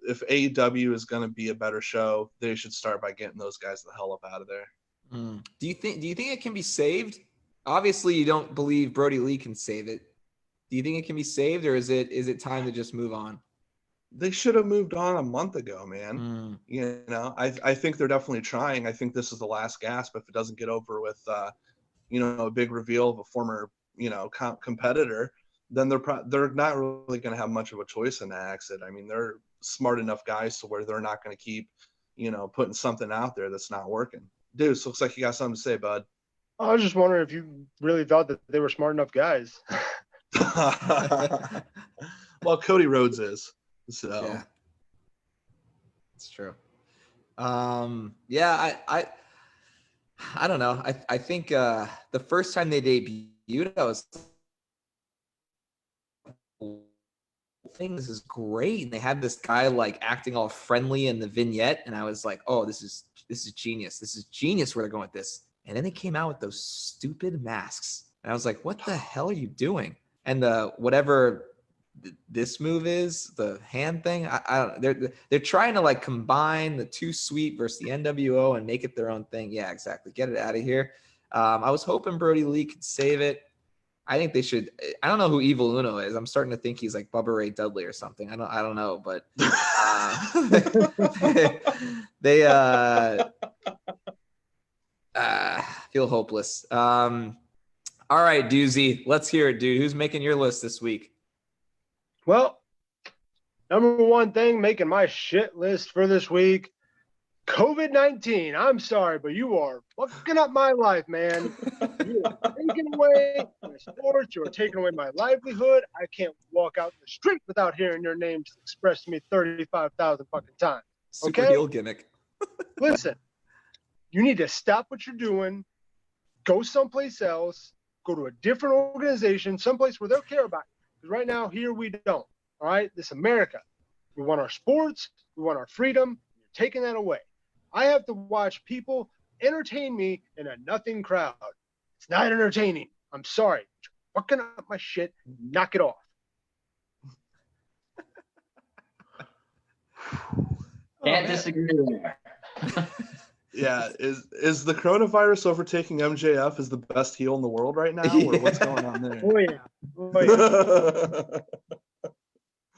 C: if AEW is going to be a better show, they should start by getting those guys the hell up out of there.
A: Do you think it can be saved? Obviously, you don't believe Brody Lee can save it. Do you think it can be saved, or is it time to just move on?
C: They should have moved on a month ago, man. I think they're definitely trying. I think this is the last gasp if it doesn't get over with, a big reveal of a former, competitor. Then they're not really going to have much of a choice in that exit. I mean, they're smart enough guys to where they're not going to keep, putting something out there that's not working. Deuce, looks like you got something to say, bud.
D: I was just wondering if you really thought that they were smart enough guys.
C: Well, Cody Rhodes is. So
A: yeah, it's true. Yeah, I don't know. I think the first time they debuted, I was things is great, and they had this guy like acting all friendly in the vignette, and I was like, oh, this is genius. This is genius where they're going with this. And then they came out with those stupid masks, and I was like, what the hell are you doing? And the whatever this move is, the hand thing, I don't. They're trying to like combine the Too Sweet versus the NWO and make it their own thing. Yeah, exactly. Get it out of here. I was hoping Brody Lee could save it. I think they should. I don't know who Evil Uno is. I'm starting to think he's like Bubba Ray Dudley or something. I don't know, but they feel hopeless. All right, Doozy, let's hear it, dude. Who's making your list this week?
D: Well, number one thing making my shit list for this week, COVID-19. I'm sorry, but you are fucking up my life, man. You are taking away my sports. You are taking away my livelihood. I can't walk out in the street without hearing your name expressed to me 35,000 fucking times.
A: Super
D: Okay?
A: heel gimmick.
D: Listen, you need to stop what you're doing, go someplace else, go to a different organization, someplace where they'll care about you. Because right now, here we don't. All right? This America. We want our sports. We want our freedom. You're taking that away. I have to watch people entertain me in a nothing crowd. It's not entertaining. I'm sorry. You're fucking up my shit. Knock it off.
B: Can't disagree there.
C: Yeah, is the coronavirus overtaking MJF as the best heel in the world right now, or what's going on there?
D: Oh, yeah. Oh, yeah.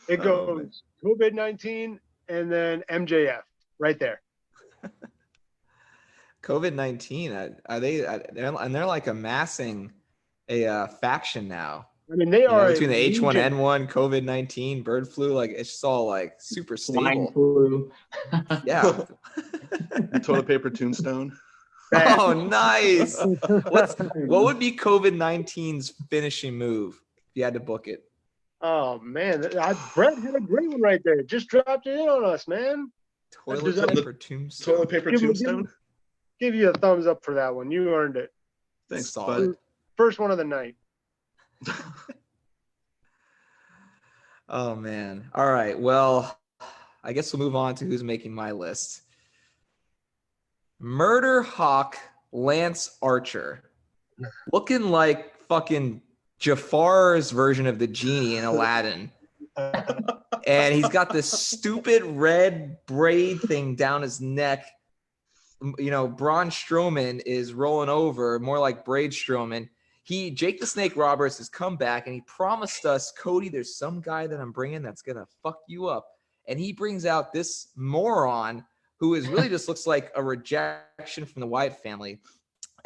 D: It goes COVID-19 and then MJF right there.
A: COVID-19. Are they? They're like amassing a faction now.
D: I mean, they are
A: between the H1N1, COVID-19, bird flu. Like it's just all like super
B: Swine
A: stable.
B: flu.
A: Yeah.
C: Toilet paper tombstone.
A: Oh, nice. What would be COVID-19's finishing move if you had to book it?
D: Oh man, Brett had a great one right there. Just dropped it in on us, man.
A: Toilet paper tombstone.
C: Toilet paper tombstone.
D: Give you a thumbs up for that one. You earned it.
C: Thanks,
A: Solid.
C: bud.
D: First one of the night.
A: Oh man. All right. Well, I guess we'll move on to who's making my list. Murder Hawk Lance Archer. Looking like fucking Jafar's version of the genie in Aladdin. And he's got this stupid red braid thing down his neck. You know, Braun Strowman is rolling over, more like Braid Strowman. Jake the Snake Roberts has come back and he promised us, Cody, there's some guy that I'm bringing that's going to fuck you up. And he brings out this moron who is really just looks like a rejection from the Wyatt family.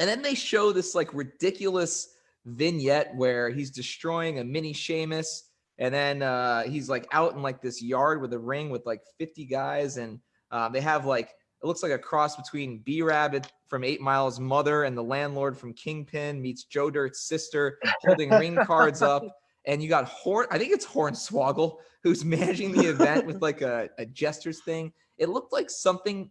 A: And then they show this like ridiculous vignette where he's destroying a mini Sheamus. And then he's like out in like this yard with a ring with like 50 guys. And they have like, it looks like a cross between B-Rabbit from 8 Mile's mother and the landlord from Kingpin meets Joe Dirt's sister holding ring cards up. And you got I think it's Hornswoggle who's managing the event with like a jester's thing. It looked like something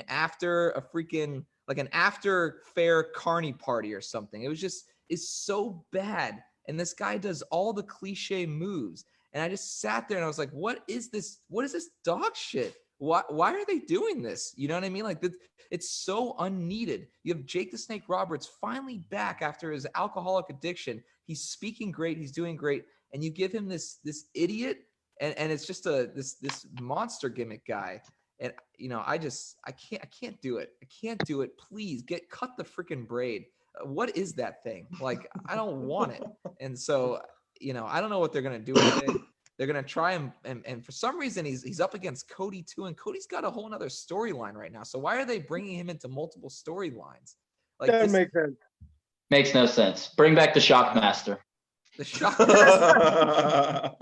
A: after a freaking, like an after fair carny party or something. It was just, it's so bad. And this guy does all the cliche moves. And I just sat there and I was like, what is this? What is this dog shit? Why are they doing this? You know what I mean? Like it's so unneeded. You have Jake the Snake Roberts finally back after his alcoholic addiction. He's speaking great. He's doing great. And you give him this idiot and it's just this monster gimmick guy. And you know, I can't do it. I can't do it. Please cut the freaking braid. What is that thing? Like, I don't want it. And so, you know, I don't know what they're going to do with it. They're going to try and for some reason he's up against Cody too. And Cody's got a whole nother storyline right now. So why are they bringing him into multiple storylines? Like
D: That makes sense.
B: Makes no sense. Bring back the Shockmaster.
A: The Shockmaster.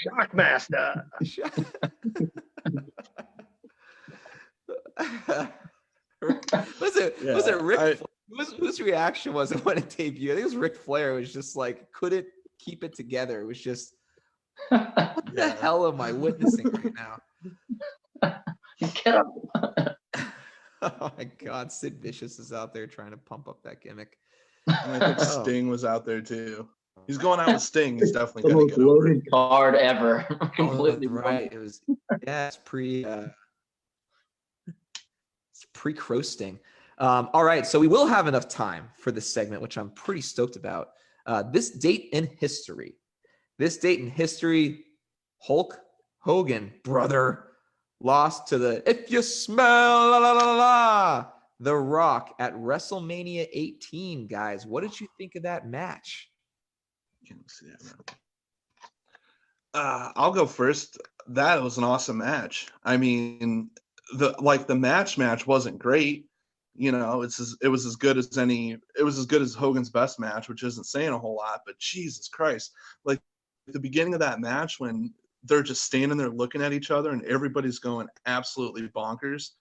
D: Shockmaster.
A: Was it Rick? Whose reaction was it when it debuted? I think it was Ric Flair. It was just like couldn't keep it together. It was just, what the hell am I witnessing right now?
B: Get up.
A: Oh my God, Sid Vicious is out there trying to pump up that gimmick.
C: And I think Sting was out there too. He's going out with Sting. He's definitely
B: The
C: going
B: most
C: to get over.
B: loaded card ever. Completely
A: right. It was it's pre-Crow Sting. All right, so we will have enough time for this segment, which I'm pretty stoked about. This date in history. Hulk Hogan, brother, lost to the If You Smell La La La La The Rock at WrestleMania 18, guys. What did you think of that match?
C: Can't see that. I'll go first. That was an awesome match. I mean, the match wasn't great. You know, it was as good as Hogan's best match, which isn't saying a whole lot, but Jesus Christ. Like the beginning of that match when they're just standing there looking at each other and everybody's going absolutely bonkers.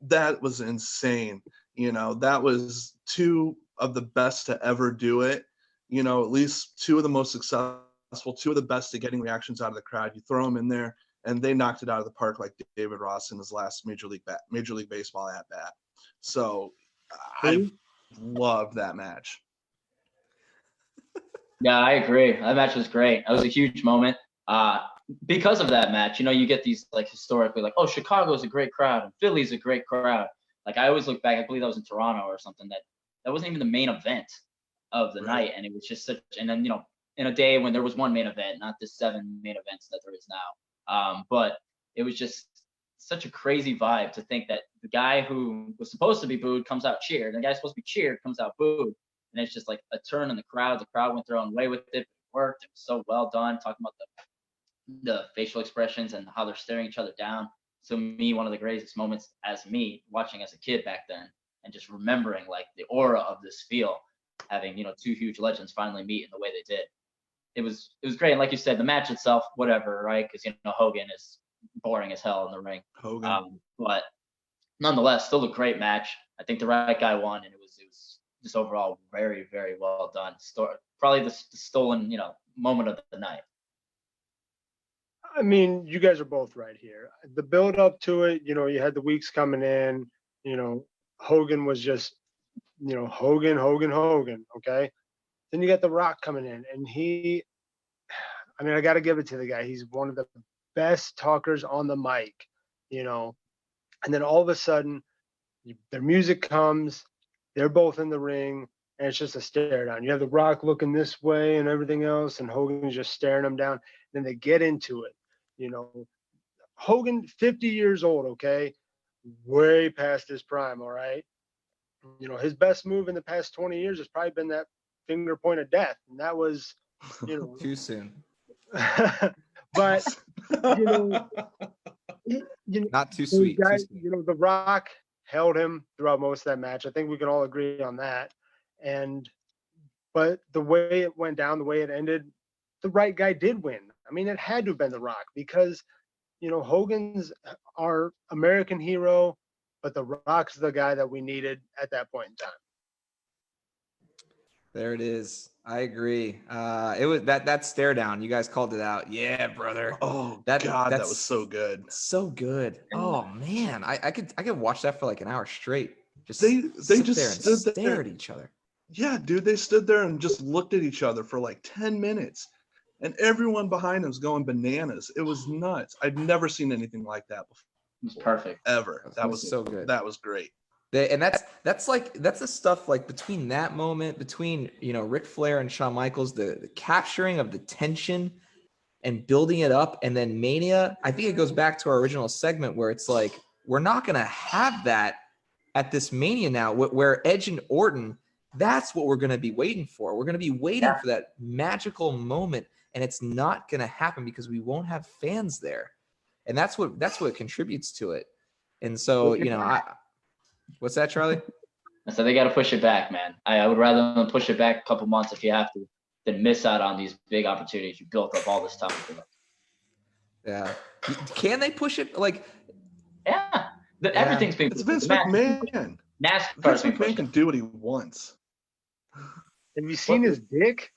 C: That was insane. You know, that was two of the best to ever do it. You know, at least two of the most successful, two of the best at getting reactions out of the crowd. You throw them in there, and they knocked it out of the park like David Ross in his last Major League Baseball at bat. So I loved that match.
B: Yeah, I agree. That match was great. That was a huge moment. Because of that match, you know, you get these like historically like, oh, Chicago's a great crowd and Philly's a great crowd. Like I always look back, I believe that was in Toronto or something, that wasn't even the main event of the night. And it was just and then, you know, in a day when there was one main event, not the 7 main events that there is now. But it was just such a crazy vibe to think that the guy who was supposed to be booed comes out cheered, and the guy supposed to be cheered comes out booed. And it's just like a turn in the crowd. The crowd went their own way with it. It worked. It was so well done. Talking about the facial expressions and how they're staring each other down. So me, one of the greatest moments as me watching as a kid back then, and just remembering like the aura of this feel, having, you know, 2 huge legends finally meet in the way they did. It was great. And like you said, the match itself, whatever, right? Because, you know, Hogan is boring as hell in the ring. But nonetheless, still a great match. I think the right guy won, and it was just overall very, very well done. Probably the stolen, you know, moment of the night.
D: I mean, you guys are both right here. The build up to it, you know, you had the weeks coming in, you know, Hogan was just, you know, Hogan, okay? Then you got The Rock coming in, and I got to give it to the guy. He's one of the best talkers on the mic, you know. And then all of a sudden, their music comes, they're both in the ring, and it's just a stare down. You have The Rock looking this way and everything else, and Hogan's just staring them down. Then they get into it. You know, Hogan, 50 years old, okay, way past his prime, all right? You know, his best move in the past 20 years has probably been that finger point of death, and that was, you know.
A: Too soon.
D: But, you know,
A: not too sweet.
D: Guys, too sweet. You know, The Rock held him throughout most of that match. I think we can all agree on that. But the way it went down, the way it ended, the right guy did win. I mean, it had to have been The Rock because, you know, Hogan's our American hero, but The Rock's the guy that we needed at that point in time.
A: There it is. I agree. It was that stare down. You guys called it out. Yeah, brother.
C: Oh, that was so good.
A: So good. Oh man, I could watch that for like an hour straight. Just
C: they just
A: there and
C: stood
A: stare
C: there
A: at each other.
C: Yeah, dude, they stood there and just looked at each other for like 10 minutes. And everyone behind them was going bananas. It was nuts. I'd never seen anything like that before.
B: It was perfect.
C: Ever.
A: That was so good.
C: That was great.
A: And that's the stuff like between that moment, between, you know, Ric Flair and Shawn Michaels, the capturing of the tension and building it up, and then Mania. I think it goes back to our original segment where it's like we're not gonna have that at this Mania now, where Edge and Orton. That's what we're gonna be waiting for. We're gonna be waiting for that magical moment, and it's not gonna happen because we won't have fans there, and that's what contributes to it. And so, you know, what's that, Charlie?
B: I said they got to push it back, man. I would rather them push it back a couple months if you have to than miss out on these big opportunities you built up all this time for them.
A: Yeah. Can they push it? Like,
B: yeah. Everything's being.
C: It's Vince McMahon. Vince McMahon can do what he wants.
D: Have you seen his dick?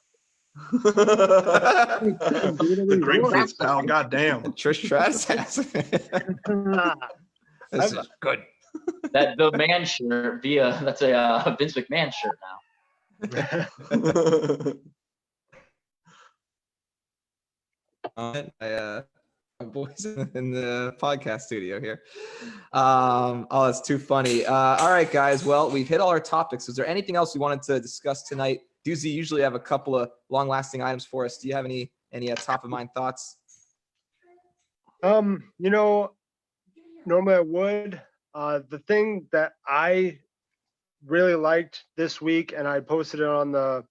C: The grapefruit's pal. Goddamn.
A: Trish Stratus has. This is good.
B: The man shirt that's a Vince McMahon shirt
A: now. My boys in the podcast studio here. Oh, that's too funny. All right, guys. Well, we've hit all our topics. Is there anything else we wanted to discuss tonight? Doozy usually have a couple of long-lasting items for us. Do you have any top of mind thoughts?
D: You know, normally I would. The thing that I really liked this week, and I posted it on the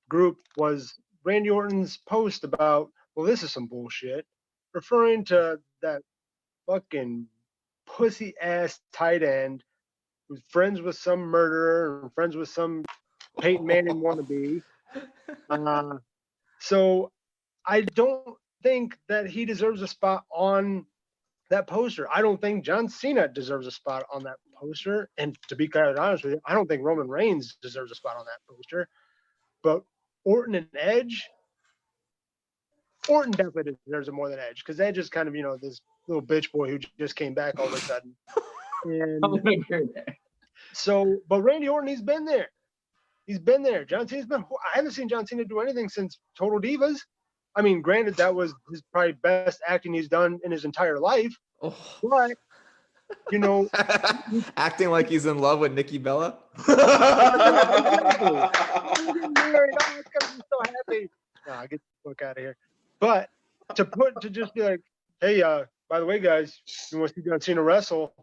D: group, was Randy Orton's post about, well, this is some bullshit, referring to that fucking pussy ass tight end who's friends with some murderer and friends with some Peyton Manning wannabe. So I don't think that he deserves a spot on that poster. I don't think John Cena deserves a spot on that poster. And to be quite honest with you, I don't think Roman Reigns deserves a spot on that poster. But Orton and Edge, Orton definitely deserves it more than Edge, because Edge is kind of, this little bitch boy who just came back all of a sudden. And so, but Randy Orton, he's been there. He's been there. John Cena's been. I haven't seen John Cena do anything since Total Divas. I mean, granted, that was his probably best acting he's done in his entire life.
A: Oh.
D: But,
A: acting like he's in love with Nikki Bella.
D: He's getting married. Oh, it's gonna be so happy. Nah, get the fuck out of here. But to just be like, hey, by the way, guys, you want to see John Cena wrestle?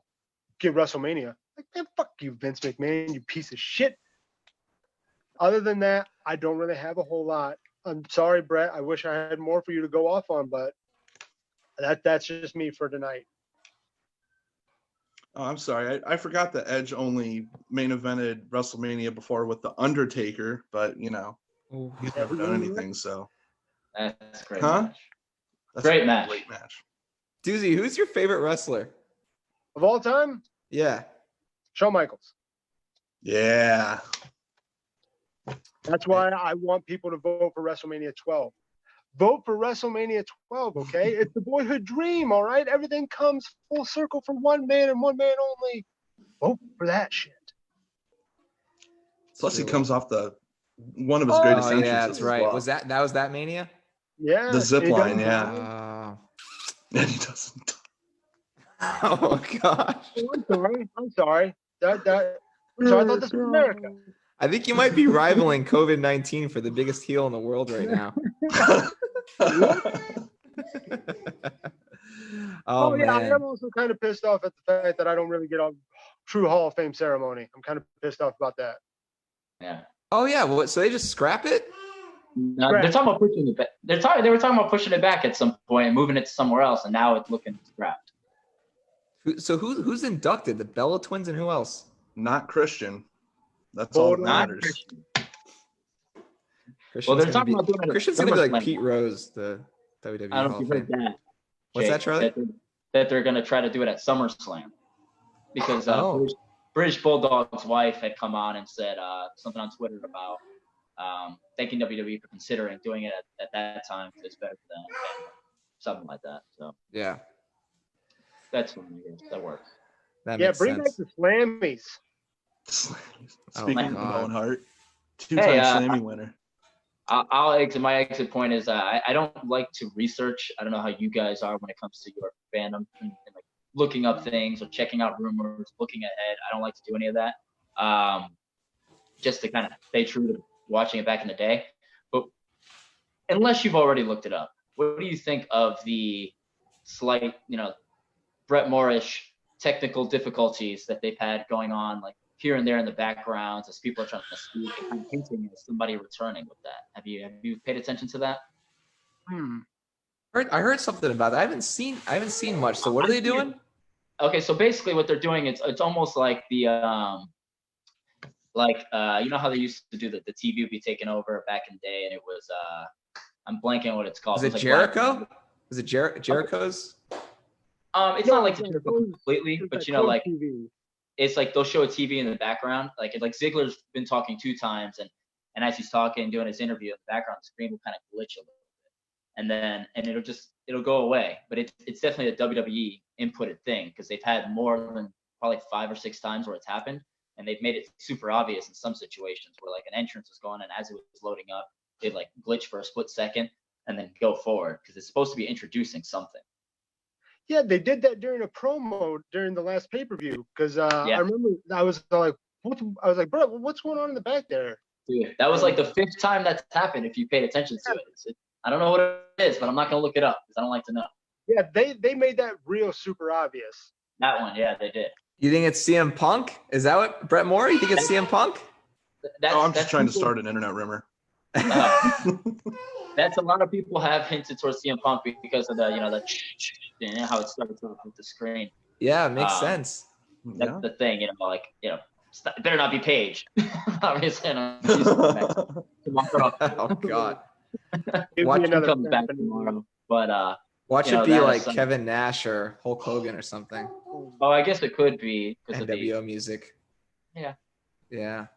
D: Get WrestleMania. Like, man, fuck you, Vince McMahon, you piece of shit. Other than that, I don't really have a whole lot. I'm sorry, Brett. I wish I had more for you to go off on, but that's just me for tonight.
C: Oh, I'm sorry. I forgot that Edge only main evented WrestleMania before with The Undertaker, but, he's never done anything, so.
B: That's a great
C: Huh?
B: match.
C: That's
B: Great
C: a
B: match.
C: Great match.
A: Doozy, who's your favorite wrestler?
D: Of all time,
A: Yeah.
D: Shawn Michaels.
C: Yeah.
D: That's why I want people to vote for WrestleMania 12. Vote for WrestleMania 12, okay? It's the boyhood dream, all right? Everything comes full circle for one man and one man only. Vote for that shit.
C: Plus, he comes off one of his greatest entrances.
A: Yeah, that's
C: as
A: right.
C: well.
A: Was that Mania?
D: Yeah.
C: The zip line,
D: doesn't-
C: yeah. And he doesn't.
A: Oh gosh.
D: Oh, I'm sorry. So I thought this was America.
A: I think you might be rivaling COVID-19 for the biggest heel in the world right now. Oh
D: yeah, I
A: man.
D: am also kind of pissed off at the fact that I don't really get a true Hall of Fame ceremony. I'm kind of pissed off about that.
B: Yeah.
A: Oh yeah. What? So they just scrap it?
B: No, they're talking about pushing it back. They were talking about pushing it back at some point and moving it to somewhere else, and now it's looking scrapped.
A: So who's inducted? The Bella Twins and who else?
C: Not Christian. That's all that
B: Not
C: matters.
B: Christian.
A: Christian's
B: Well, they're
A: gonna
B: talking
A: be,
B: about doing it.
A: Christian's gonna be like Pete Rose, the WWE
B: I don't know
A: Hall
B: if
A: of
B: you've
A: Fame.
B: heard that.
A: What's
B: Jake,
A: that, Charlie?
B: That they're going to try to do it at SummerSlam because
A: Oh.
B: British Bulldog's wife had come on and said something on Twitter about thanking WWE for considering doing it at that time because it's better for them, something like that. So
A: Yeah,
B: that's fine, I guess. That works.
A: that
D: Yeah,
A: makes
D: bring
A: sense.
D: back the Slammies.
C: Speaking of
A: God.
C: Owen Hart, two-time Slammy winner.
B: I'll exit. My exit point is I don't like to research. I don't know how you guys are when it comes to your fandom and like looking up things or checking out rumors, looking ahead. I don't like to do any of that. Just to kind of stay true to watching it back in the day. But unless you've already looked it up, what do you think of the slight, Brett Moore-ish technical difficulties that they've had going on, like here and there in the backgrounds as people are trying to speak and kind of hinting at somebody returning with that? Have you paid attention to that?
A: I heard something about that. I haven't seen much. So what are they doing?
B: Okay, so basically what they're doing, it's almost like the you know how they used to do the TV would be taken over back in the day, and it was I'm blanking on what it's called.
A: Is it
B: was
A: Jericho? Is it Jericho's?
B: It's not like Jericho completely, but like
D: TV.
B: it's like they'll show a TV in the background. Like Ziggler's been talking 2 times, and as he's talking and doing his interview in the background, the screen will kind of glitch a little bit, and it'll go away. But it's definitely a WWE inputted thing because they've had more than probably 5 or 6 times where it's happened, and they've made it super obvious in some situations where like an entrance was going, and as it was loading up, they'd like glitch for a split second and then go forward because it's supposed to be introducing something.
D: Yeah, they did that during a promo during the last pay-per-view because I remember I was like, bro, what's going on in the back there?
B: Dude, that was like the 5th time that's happened if you paid attention to it. I don't know what it is, but I'm not going to look it up because I don't like to know.
D: Yeah, they made that real super obvious.
B: That one, yeah, they did.
A: You think it's CM Punk? Is that what Brett Moore? You think it's CM Punk?
C: I'm just trying to
B: people-
C: start an internet rumor.
B: That's a lot of people have hinted towards CM Punk because of the how it started with the screen.
A: Yeah, it makes sense.
B: That's the thing, it better not be Paige. Obviously,
A: Oh God.
D: Give
A: Watch
D: me
A: him
D: another
B: comes back
D: crap
B: tomorrow. But
A: Watch
B: you know,
A: it be
B: that
A: like
B: aside-
A: Kevin Nash or Hulk Hogan or something.
B: oh, I guess it could be because of the
A: NWO music.
B: Yeah.
A: Yeah.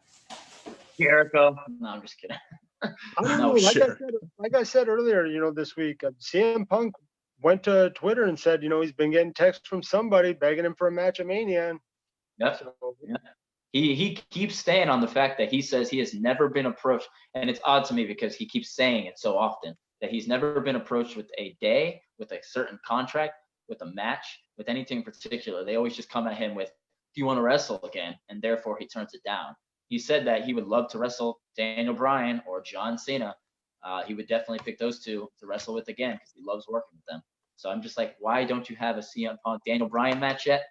B: Jericho. No, I'm just kidding.
D: I don't
B: No,
D: know.
C: sure.
D: Like I said earlier, this week, CM Punk went to Twitter and said, he's been getting texts from somebody begging him for a match at Mania. And
B: Yep.
D: so,
B: Yeah. He keeps staying on the fact that he says he has never been approached, and it's odd to me because he keeps saying it so often that he's never been approached with a day, with a certain contract, with a match, with anything in particular. They always just come at him with, "Do you want to wrestle again?" And therefore he turns it down. He said that he would love to wrestle Daniel Bryan or John Cena. He would definitely pick those two to wrestle with again because he loves working with them. So I'm just like, why don't you have a CM Punk Daniel Bryan match yet?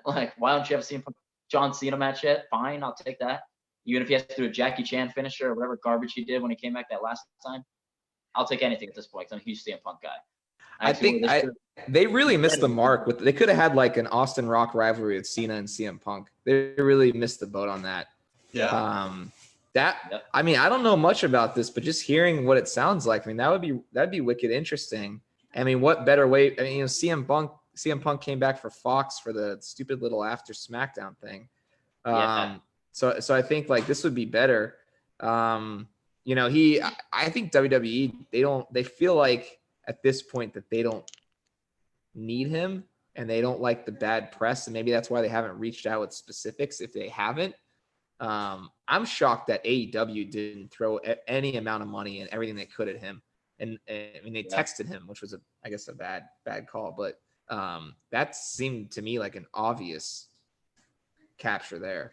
B: Like, why don't you have a CM Punk John Cena match yet? Fine, I'll take that. Even if he has to do a Jackie Chan finisher or whatever garbage he did when he came back that last time, I'll take anything at this point because I'm a huge CM Punk guy.
A: I think they really missed the mark. They could have had like an Austin Rock rivalry with Cena and CM Punk. They really missed the boat on that.
C: Yeah.
A: I mean, I don't know much about this, but just hearing what it sounds like, I mean, that'd be wicked interesting. I mean, what better way? I mean, CM Punk came back for Fox for the stupid little after SmackDown thing. So I think like this would be better. I think WWE, they feel like at this point that they don't need him and they don't like the bad press. And maybe that's why they haven't reached out with specifics if they haven't. I'm shocked that AEW didn't throw any amount of money and everything they could at him. And I mean, they texted him, which was I guess a bad call, but that seemed to me like an obvious capture there.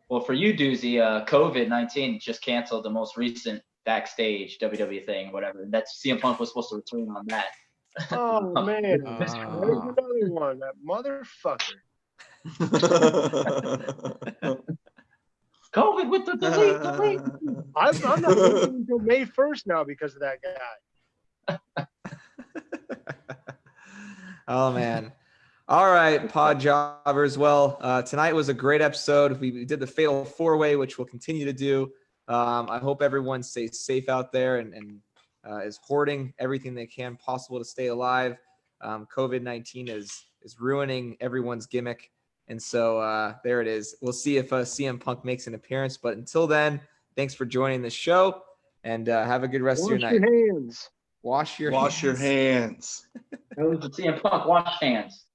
B: Well, for you, Doozy, COVID-19 just canceled the most recent backstage WWE thing, whatever. That's CM Punk was supposed to return on that.
D: oh man, there's another one. That motherfucker.
B: COVID with the delete.
D: I'm not waiting until May 1st now because of that guy.
A: Oh man. All right, pod jobbers. Well, tonight was a great episode. We did the Fatal 4-Way, which we'll continue to do. I hope everyone stays safe out there and is hoarding everything they can possible to stay alive. COVID-19 is ruining everyone's gimmick. And so there it is. We'll see if CM Punk makes an appearance. But until then, thanks for joining the show and have a good rest of your night.
D: Wash your hands.
A: Wash your
C: Wash your hands.
B: CM Punk, wash hands.